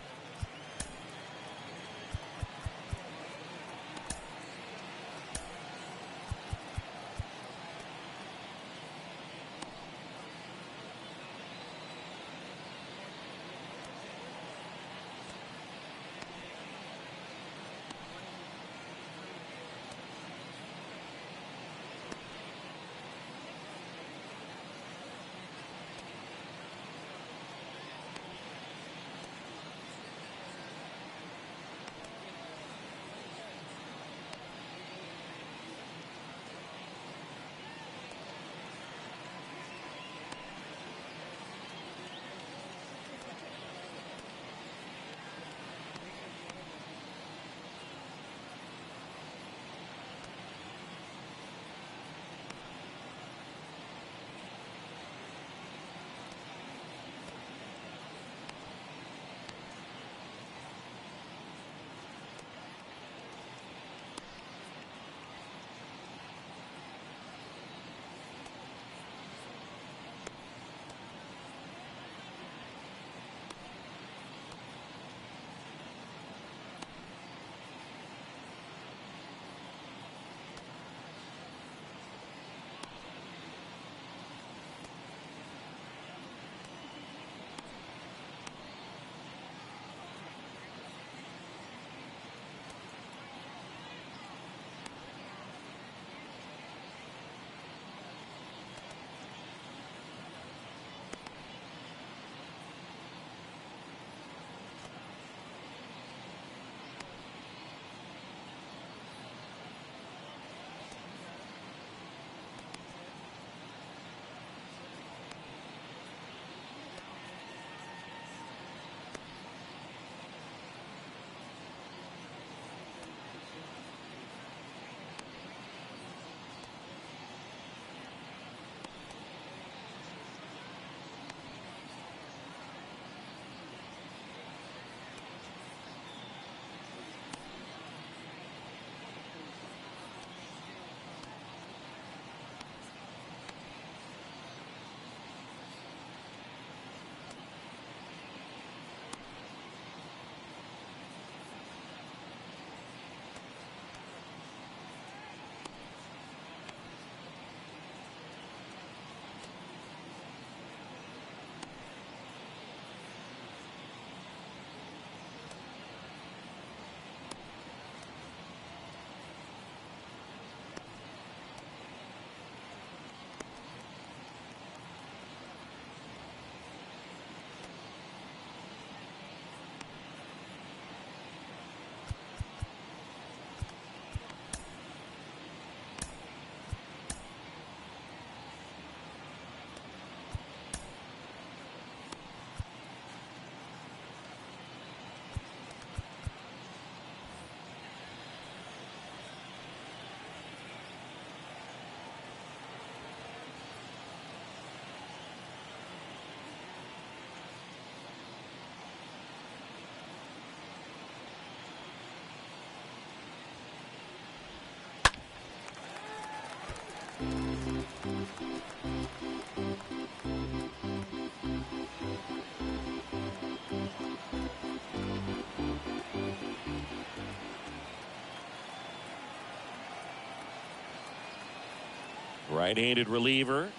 Right-handed reliever.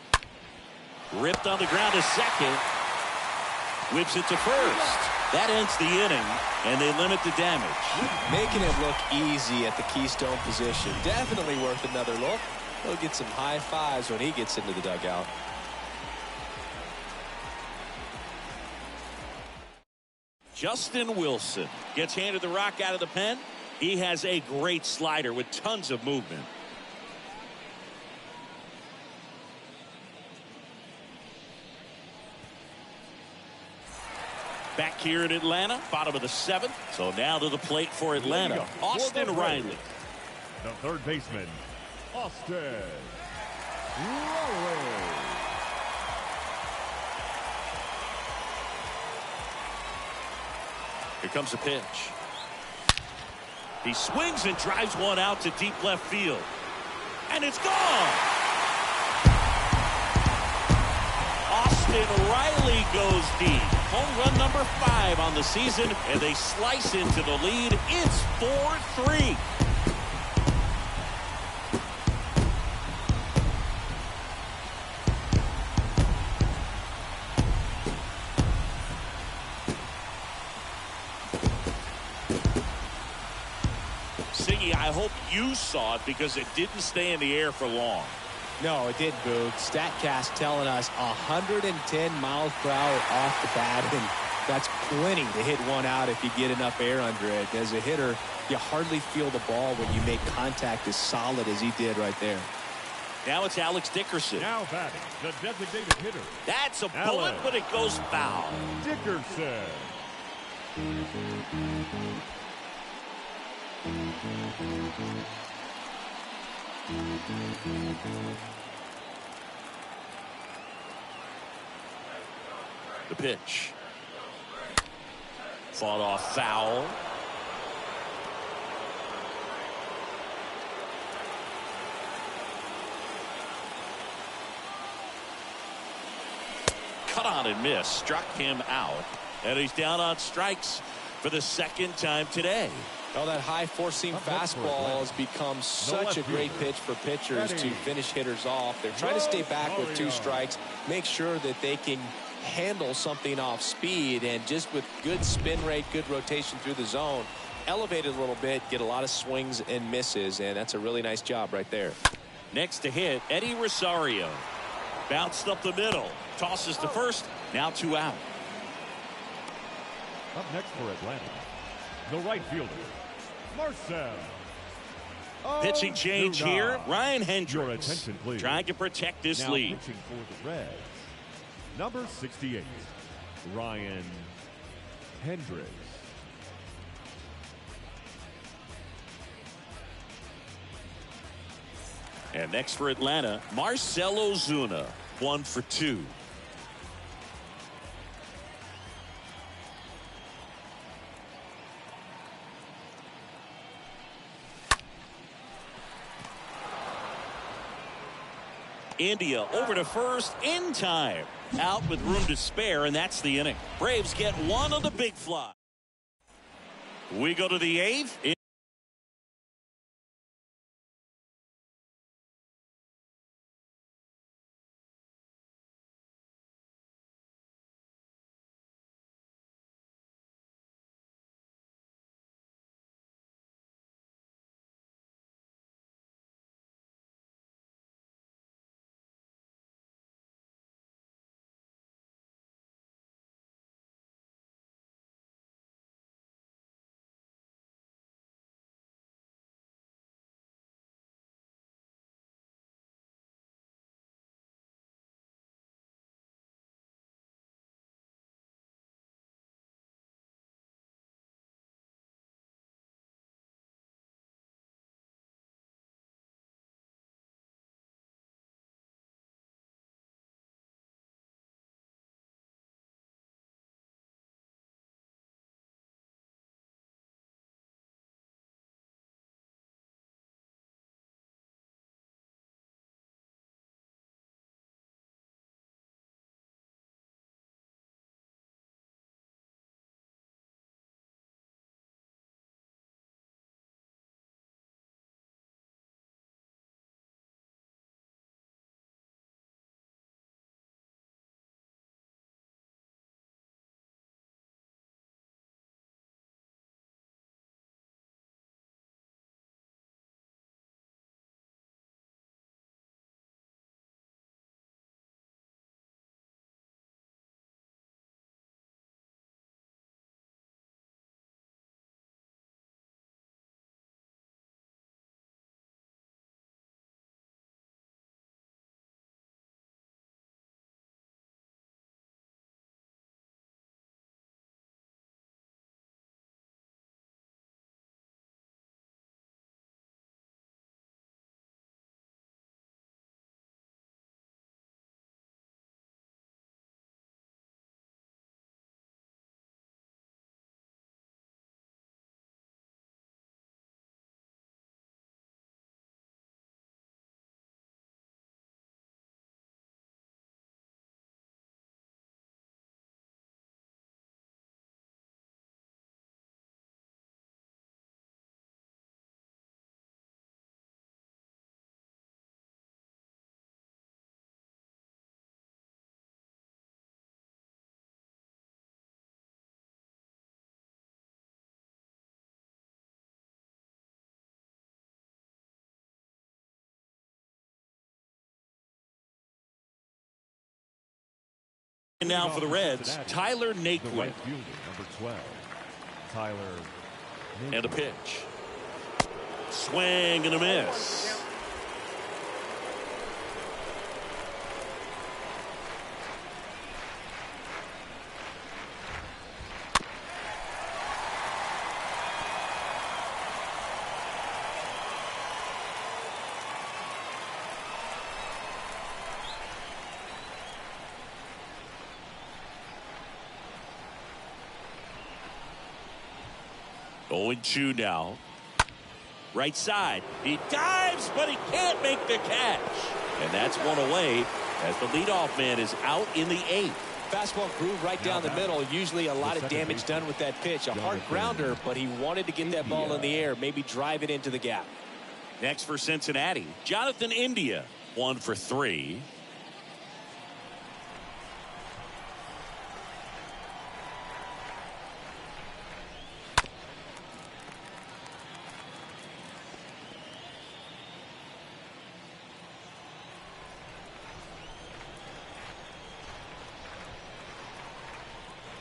Ripped on the ground to second. Whips it to first. That ends the inning, and they limit the damage. Making it look easy at the keystone position. Definitely worth another look. He'll get some high fives when he gets into the dugout. Justin Wilson gets handed the rock out of the pen. He has a great slider with tons of movement. Back here in Atlanta, bottom of the 7th. So now to the plate for Atlanta, Austin Riley. The third baseman, Austin Riley. Here comes the pitch. He swings and drives one out to deep left field. And it's gone! Austin Riley goes deep. Home run number 5 on the season, and they slice into the lead. It's 4-3. Siggy, I hope you saw it because it didn't stay in the air for long. No, it didn't, Boog. StatCast telling us 110 miles per hour off the bat, and that's plenty to hit one out if you get enough air under it. As a hitter, you hardly feel the ball when you make contact as solid as he did right there. Now it's Alex Dickerson. Now batting, the designated hitter. That's a bullet, but it goes foul. Dickerson. The pitch. Fought off foul. Cut on and miss. Struck him out. And he's down on strikes for the second time today. Well, that high four-seam fastball has become such a great pitch for pitchers to finish hitters off. They're trying to stay back with 2 strikes, make sure that they can handle something off speed, and just with good spin rate, good rotation through the zone, elevate it a little bit, get a lot of swings and misses, and that's a really nice job right there. Next to hit, Eddie Rosario. Bounced up the middle. Tosses to first. Now 2 out. Up next for Atlanta, the right fielder, Marcel. Pitching change here. Ryan Your Hendricks attention, please. trying to protect this Now lead. pitching for the Reds, number 68, Ryan Hendricks. And next for Atlanta, Marcell Ozuna. 1 for 2. India over to first in time. Out with room to spare, and that's the inning. Braves get one on the big fly. We go to the 8th. Now for the Reds, Cincinnati, Tyler the Naquin. right fielder, number 12, Tyler Naquin. And a pitch. Swing and a miss. Oh, 0-2 now. Right side. He dives, but he can't make the catch. And that's one away as the leadoff man is out in the 8th. Fastball groove right down the middle. Usually a lot of damage done with that pitch. A hard grounder, but he wanted to get that ball in the air, maybe drive it into the gap. Next for Cincinnati, Jonathan India, 1 for 3.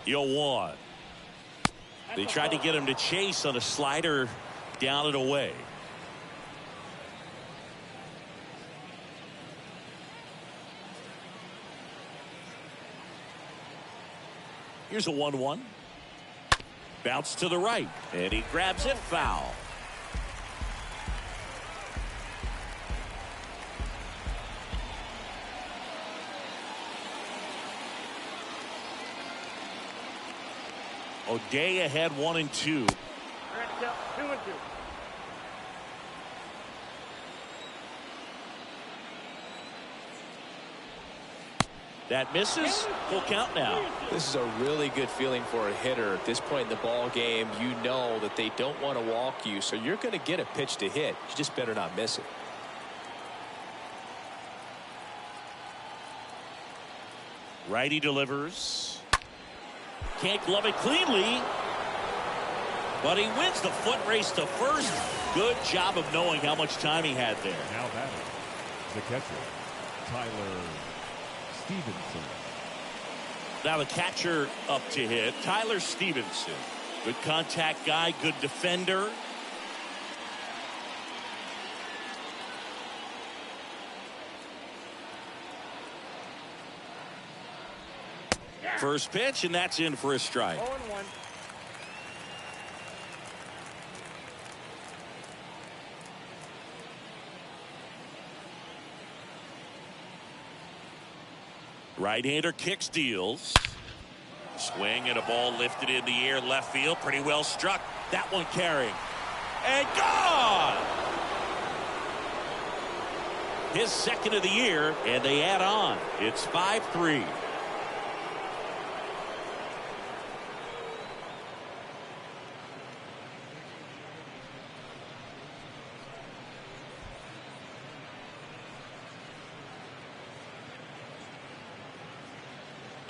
Yo, 1. They tried to get him to chase on a slider down and away. Here's a 1-1. Bounce to the right, and he grabs it foul. O'Day ahead 1-2. 2-2. That misses. Full count now. This is a really good feeling for a hitter at this point in the ball game. You know that they don't want to walk you, so you're going to get a pitch to hit. You just better not miss it. Righty delivers. Can't glove it cleanly. But he wins the foot race to first. Good job of knowing how much time he had there. Now batting, the catcher, Tyler Stevenson. Now the catcher up to hit, Tyler Stevenson. Good contact guy, good defender. First pitch, and that's in for a strike. 0-1. Right-hander kick steals. Swing and a ball lifted in the air left field. Pretty well struck. That one carrying. And gone! His second of the year, and they add on. It's 5-3.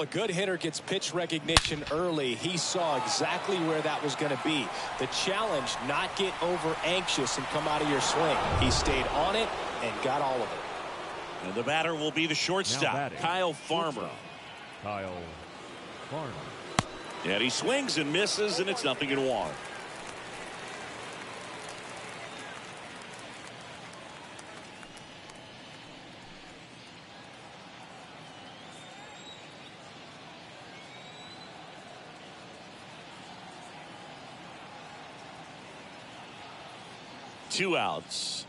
A good hitter gets pitch recognition early. He saw exactly where that was going to be. The challenge, not get over anxious and come out of your swing. He stayed on it and got all of it. And the batter will be the shortstop, Kyle Farmer. Kyle Farmer. And he swings and misses, and it's 0-1. Two outs.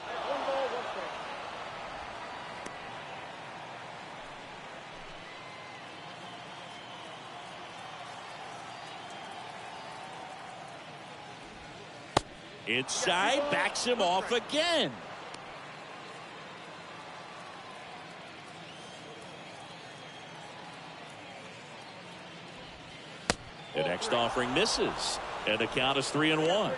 1 ball, 1 strike. Inside, backs him off again. The next offering misses, and the count is 3-1. 3 balls, 1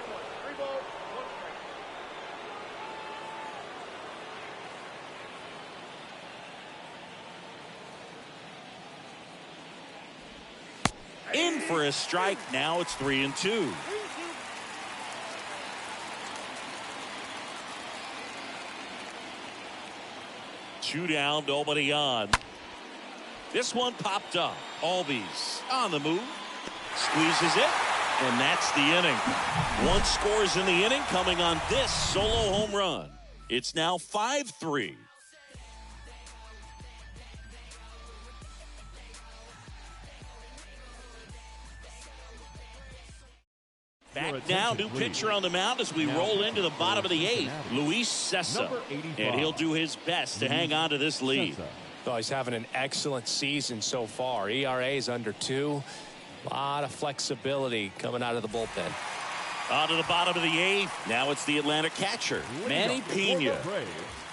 strike. In for a strike. Now it's 3-2. Two down, nobody on. This one popped up. Albies on the move. Squeezes it. And that's the inning. One scores in the inning coming on this solo home run. It's now 5-3. Back now, new pitcher on the mound as we roll into the bottom of the 8th. Luis Sessa. And he'll do his best to hang on to this lead. Oh, he's having an excellent season so far. ERA is under 2. A lot of flexibility coming out of the bullpen. On to the bottom of the 8th. Now it's the Atlanta catcher, Manny Pena.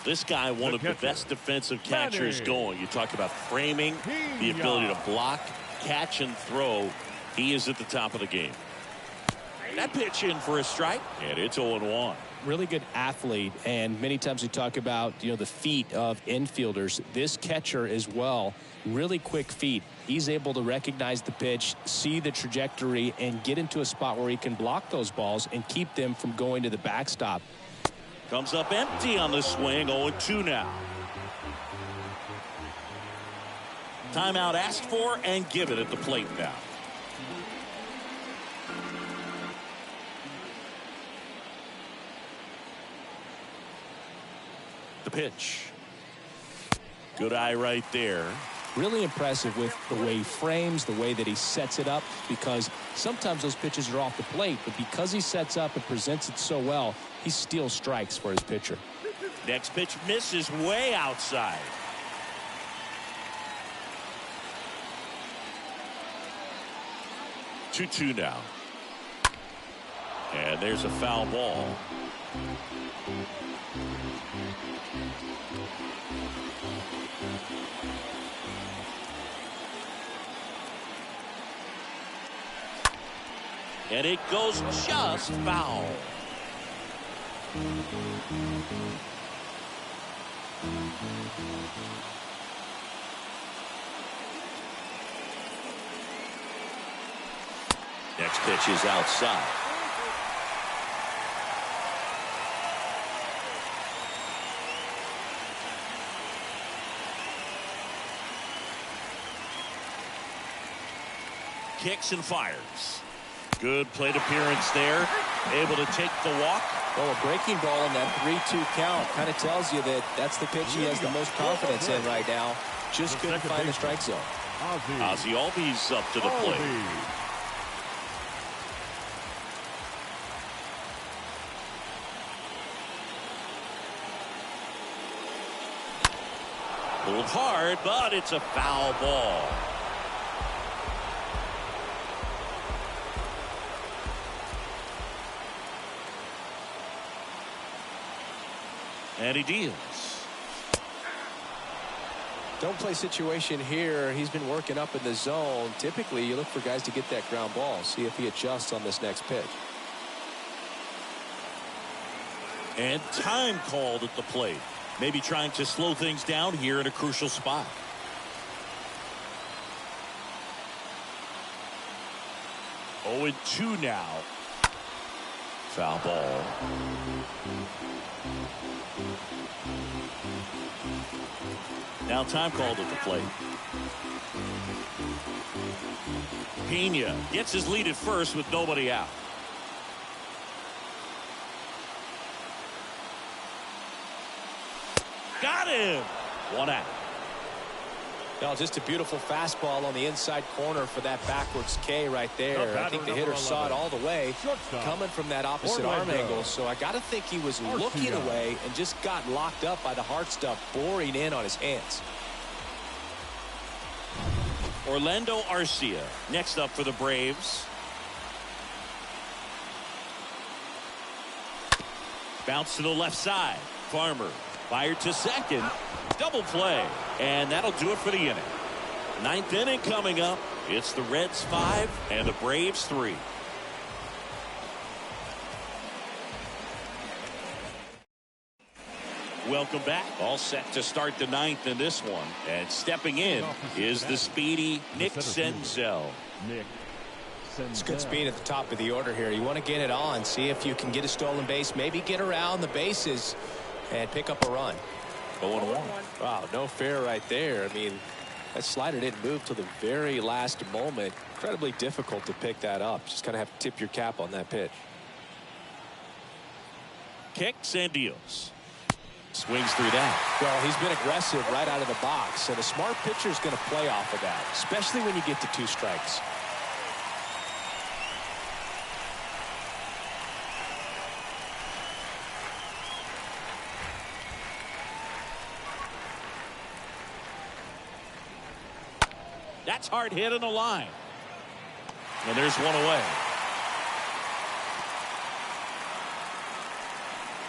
This guy, one of the best defensive catchers going. You talk about framing, the ability to block, catch, and throw. He is at the top of the game. That pitch in for a strike, and it's 0-1. Really good athlete, and many times we talk about, the feet of infielders. This catcher as well, really quick feet. He's able to recognize the pitch, see the trajectory, and get into a spot where he can block those balls and keep them from going to the backstop. Comes up empty on the swing, 0-2 now. Timeout asked for and given at the plate now. The pitch. Good eye right there. Really impressive with the way he frames, the way that he sets it up, because sometimes those pitches are off the plate, but because he sets up and presents it so well, he steals strikes for his pitcher. Next pitch misses way outside. Two now. And there's a foul ball. And it goes just foul. Next pitch is outside. Kicks and fires. Good plate appearance there. Able to take the walk. Well, a breaking ball in that 3-2 count kind of tells you that that's the pitch he has the most confidence in right now. Just couldn't find the strike zone. Ozzie Albies up to the plate. Pulled hard, but it's a foul ball. And he deals. Don't play situation here. He's been working up in the zone. Typically, you look for guys to get that ground ball. See if he adjusts on this next pitch. And time called at the plate. Maybe trying to slow things down here in a crucial spot. Oh, and 2 now. Foul ball. Now time called at the plate. Pena gets his lead at first with nobody out. Got him. 1 out. Well, just a beautiful fastball on the inside corner for that backwards K right there. I think the hitter saw it all the way coming from that opposite arm angle. So I got to think he was looking away and just got locked up by the hard stuff boring in on his hands. Orlando Arcia next up for the Braves. Bounce to the left side. Farmer fired to second. Double play. And that'll do it for the inning. 9th inning coming up. It's the Reds 5 and the Braves 3. Welcome back. All set to start the 9th in this one. And stepping in is the speedy Nick Senzel. It's good speed at the top of the order here. You want to get it on. See if you can get a stolen base. Maybe get around the bases and pick up a run. 0-1. Wow, no fair right there. I mean, That slider didn't move till the very last moment. Incredibly difficult to pick that up. Just kind of have to tip your cap on that pitch. Kicks and deals. Swings through that. Well, he's been aggressive right out of the box, and a smart pitcher is going to play off of that, especially when you get to 2 strikes. That's hard hit on the line. And there's one away.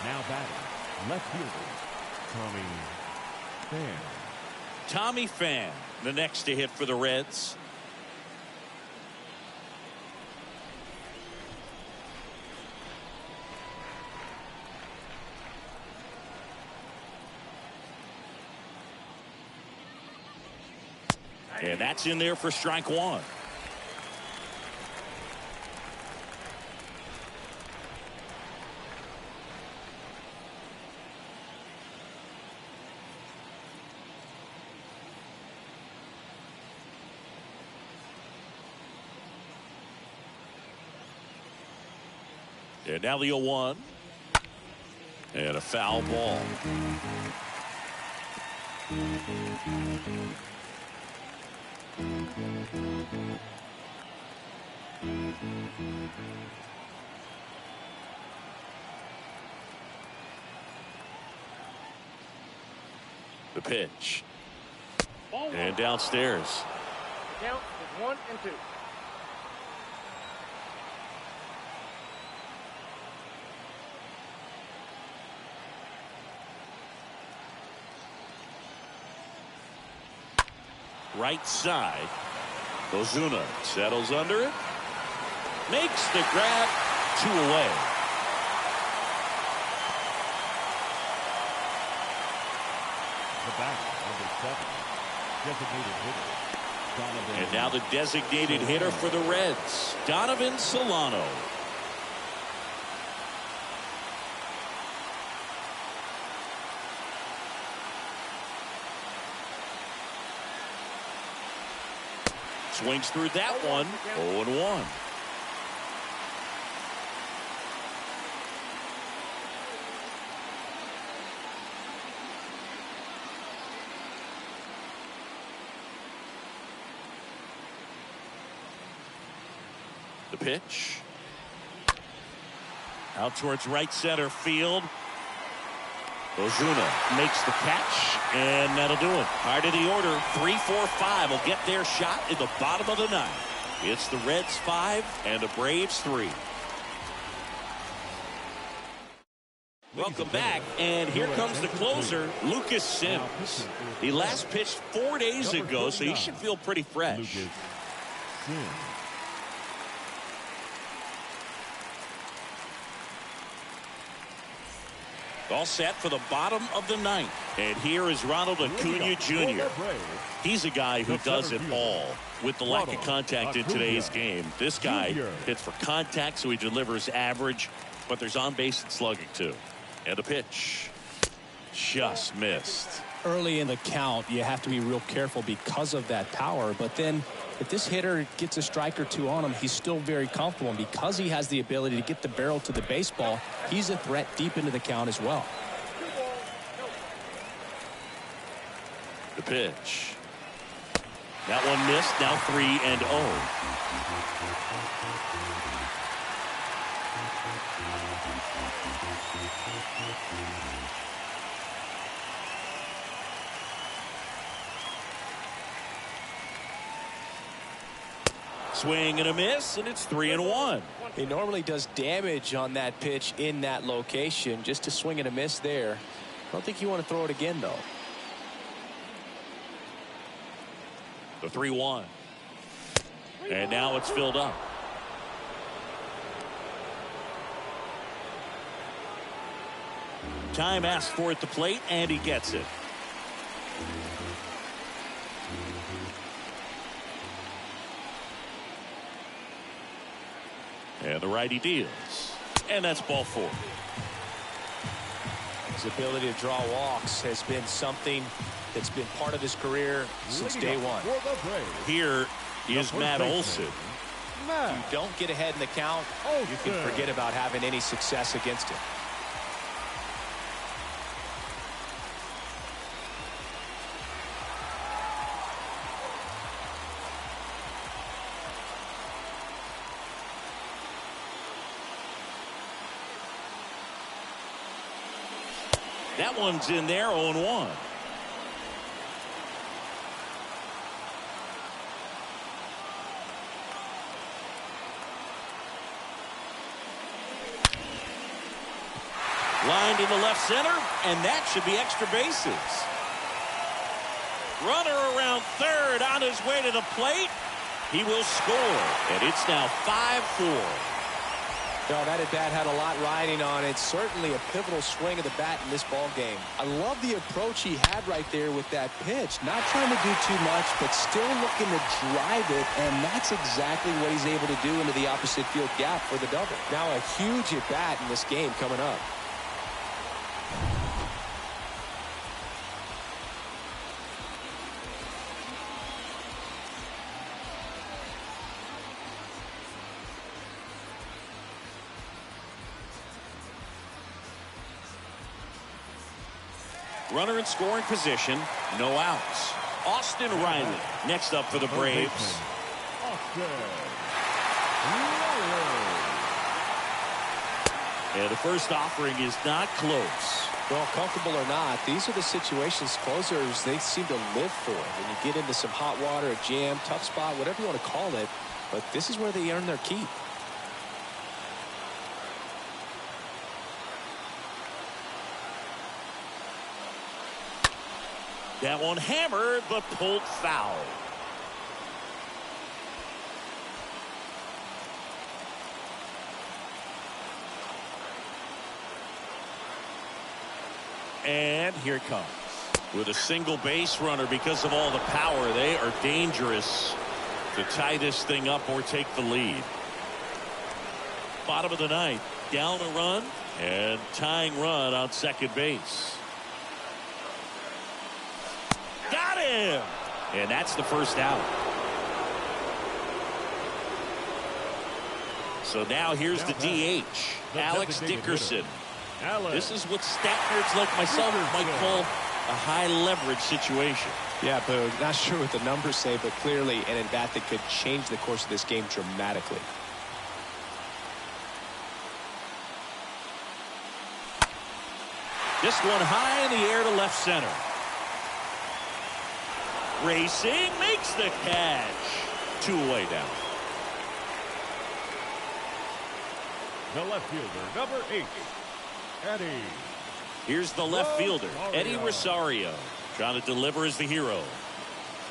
Now batting, left fielder, Tommy Pham. Tommy Pham, the next to hit for the Reds. And that's in there for strike 1. And now the 0-1. And a foul ball. The pitch. And downstairs. Count is 1 and 2. Right side. Ozuna settles under it. Makes the grab. 2 away. The batter, number 7, designated hitter, Donovan. And now the designated hitter for the Reds, Donovan Solano. Swings through that one. 0-1. The pitch. Out towards right center field. Ozuna makes the catch, and that'll do it. Hard of the order. 3, 4, 5 will get their shot in the bottom of the 9th. It's the Reds 5 and the Braves 3. Welcome back, and here comes the closer, Lucas Sims. He last pitched 4 days ago, so he should feel pretty fresh. Lucas Sims. All set for the bottom of the 9th. And here is Ronald Acuna Jr. He's a guy who does it all. With the lack of contact in today's game, this guy hits for contact, so he delivers average, but there's on-base and slugging too. And a pitch. Just missed. Early in the count, you have to be real careful because of that power, but then if this hitter gets a strike or 2 on him, he's still very comfortable. And because he has the ability to get the barrel to the baseball, he's a threat deep into the count as well. The pitch. That one missed. Now 3-0. Swing and a miss, and it's 3-1. He normally does damage on that pitch in that location. Just to swing and a miss there. I don't think you want to throw it again, though. The 3-1. And now it's filled up. Time asked for at the plate, and he gets it. And the righty deals. And that's ball 4. His ability to draw walks has been something that's been part of his career since day one. Here is Matt Olson. If you don't get ahead in the count, you can forget about having any success against him. That one's in there, 0-1. Lined in the left center, and that should be extra bases. Runner around third on his way to the plate. He will score, and it's now 5-4. No, that at-bat had a lot riding on it. Certainly a pivotal swing of the bat in this ball game. I love the approach he had right there with that pitch. Not trying to do too much, but still looking to drive it, and that's exactly what he's able to do into the opposite field gap for the double. Now a huge at-bat in this game coming up. Runner in scoring position, no outs. Austin Riley next up for the Braves. And the first offering is not close. Well, comfortable or not, these are the situations closers they seem to live for. When you get into some hot water, a jam, tough spot, whatever you want to call it, but this is where they earn their keep. That one hammered, but pulled foul. And here it comes. With a single base runner, because of all the power, they are dangerous to tie this thing up or take the lead. Bottom of the ninth, down a run and tying run on second base. Got him! And that's the first out. So now here's the DH, Alex Dickerson. This is what stat nerds like myself might call a high leverage situation. Yeah, Boog, not sure what the numbers say, but clearly an at-bat that could change the course of this game dramatically. This one high in the air to left center. Racing, makes the catch. 2 away now. The left fielder, number 8, Eddie. Here's the left fielder, Eddie Rosario, trying to deliver as the hero.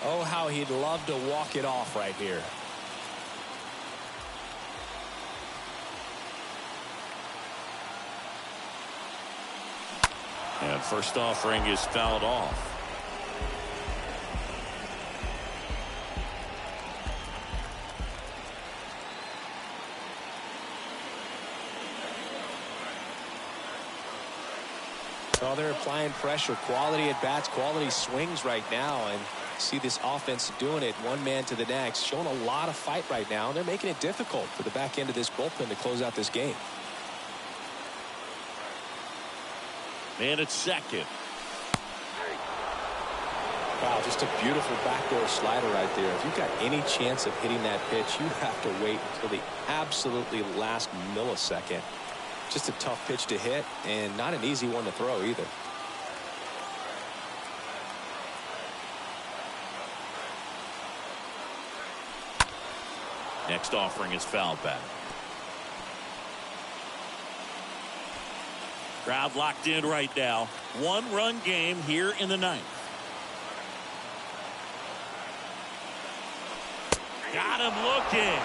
Oh, how he'd love to walk it off right here. And first offering is fouled off. So they're applying pressure, quality at bats, quality swings right now, and see this offense doing it one man to the next, showing a lot of fight right now, and they're making it difficult for the back end of this bullpen to close out this game. Man at second. Wow, just a beautiful backdoor slider right there. If you've got any chance of hitting that pitch, you have to wait until the absolutely last millisecond. Just a tough pitch to hit, and not an easy one to throw either. Next offering is fouled back. Crowd locked in right now. 1-run game here in the ninth. Got him looking.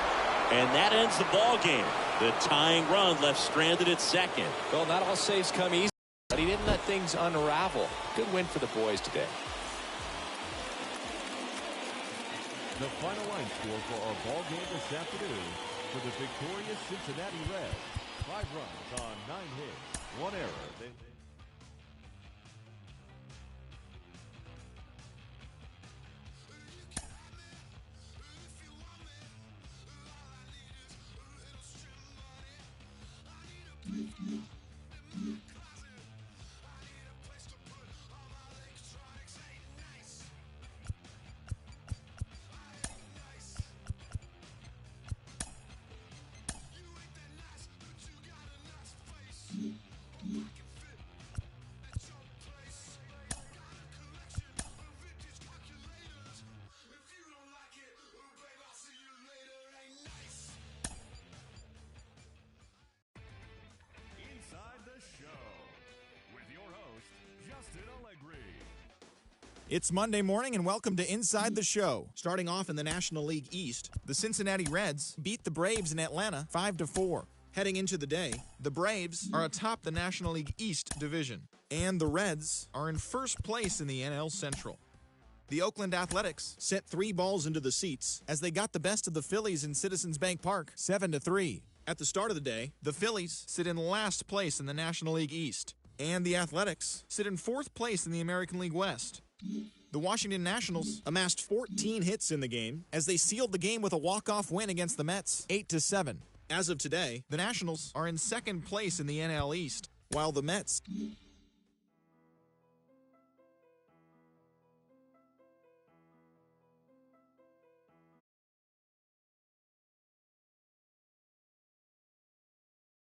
And that ends the ball game. The tying run left stranded at second. Well, not all saves come easy, but he didn't let things unravel. Good win for the boys today. The final line score for our ball game this afternoon for the victorious Cincinnati Reds. 5 runs on 9 hits, 1 error. It's Monday morning and welcome to Inside the Show. Starting off in the National League East, the Cincinnati Reds beat the Braves in Atlanta 5-4. Heading into the day, the Braves are atop the National League East division, and the Reds are in first place in the NL Central. The Oakland Athletics sent 3 balls into the seats as they got the best of the Phillies in Citizens Bank Park 7-3. At the start of the day, the Phillies sit in last place in the National League East, and the Athletics sit in 4th place in the American League West. The Washington Nationals amassed 14 hits in the game as they sealed the game with a walk-off win against the Mets 8-7. As of today, the Nationals are in 2nd place in the NL East, while the Mets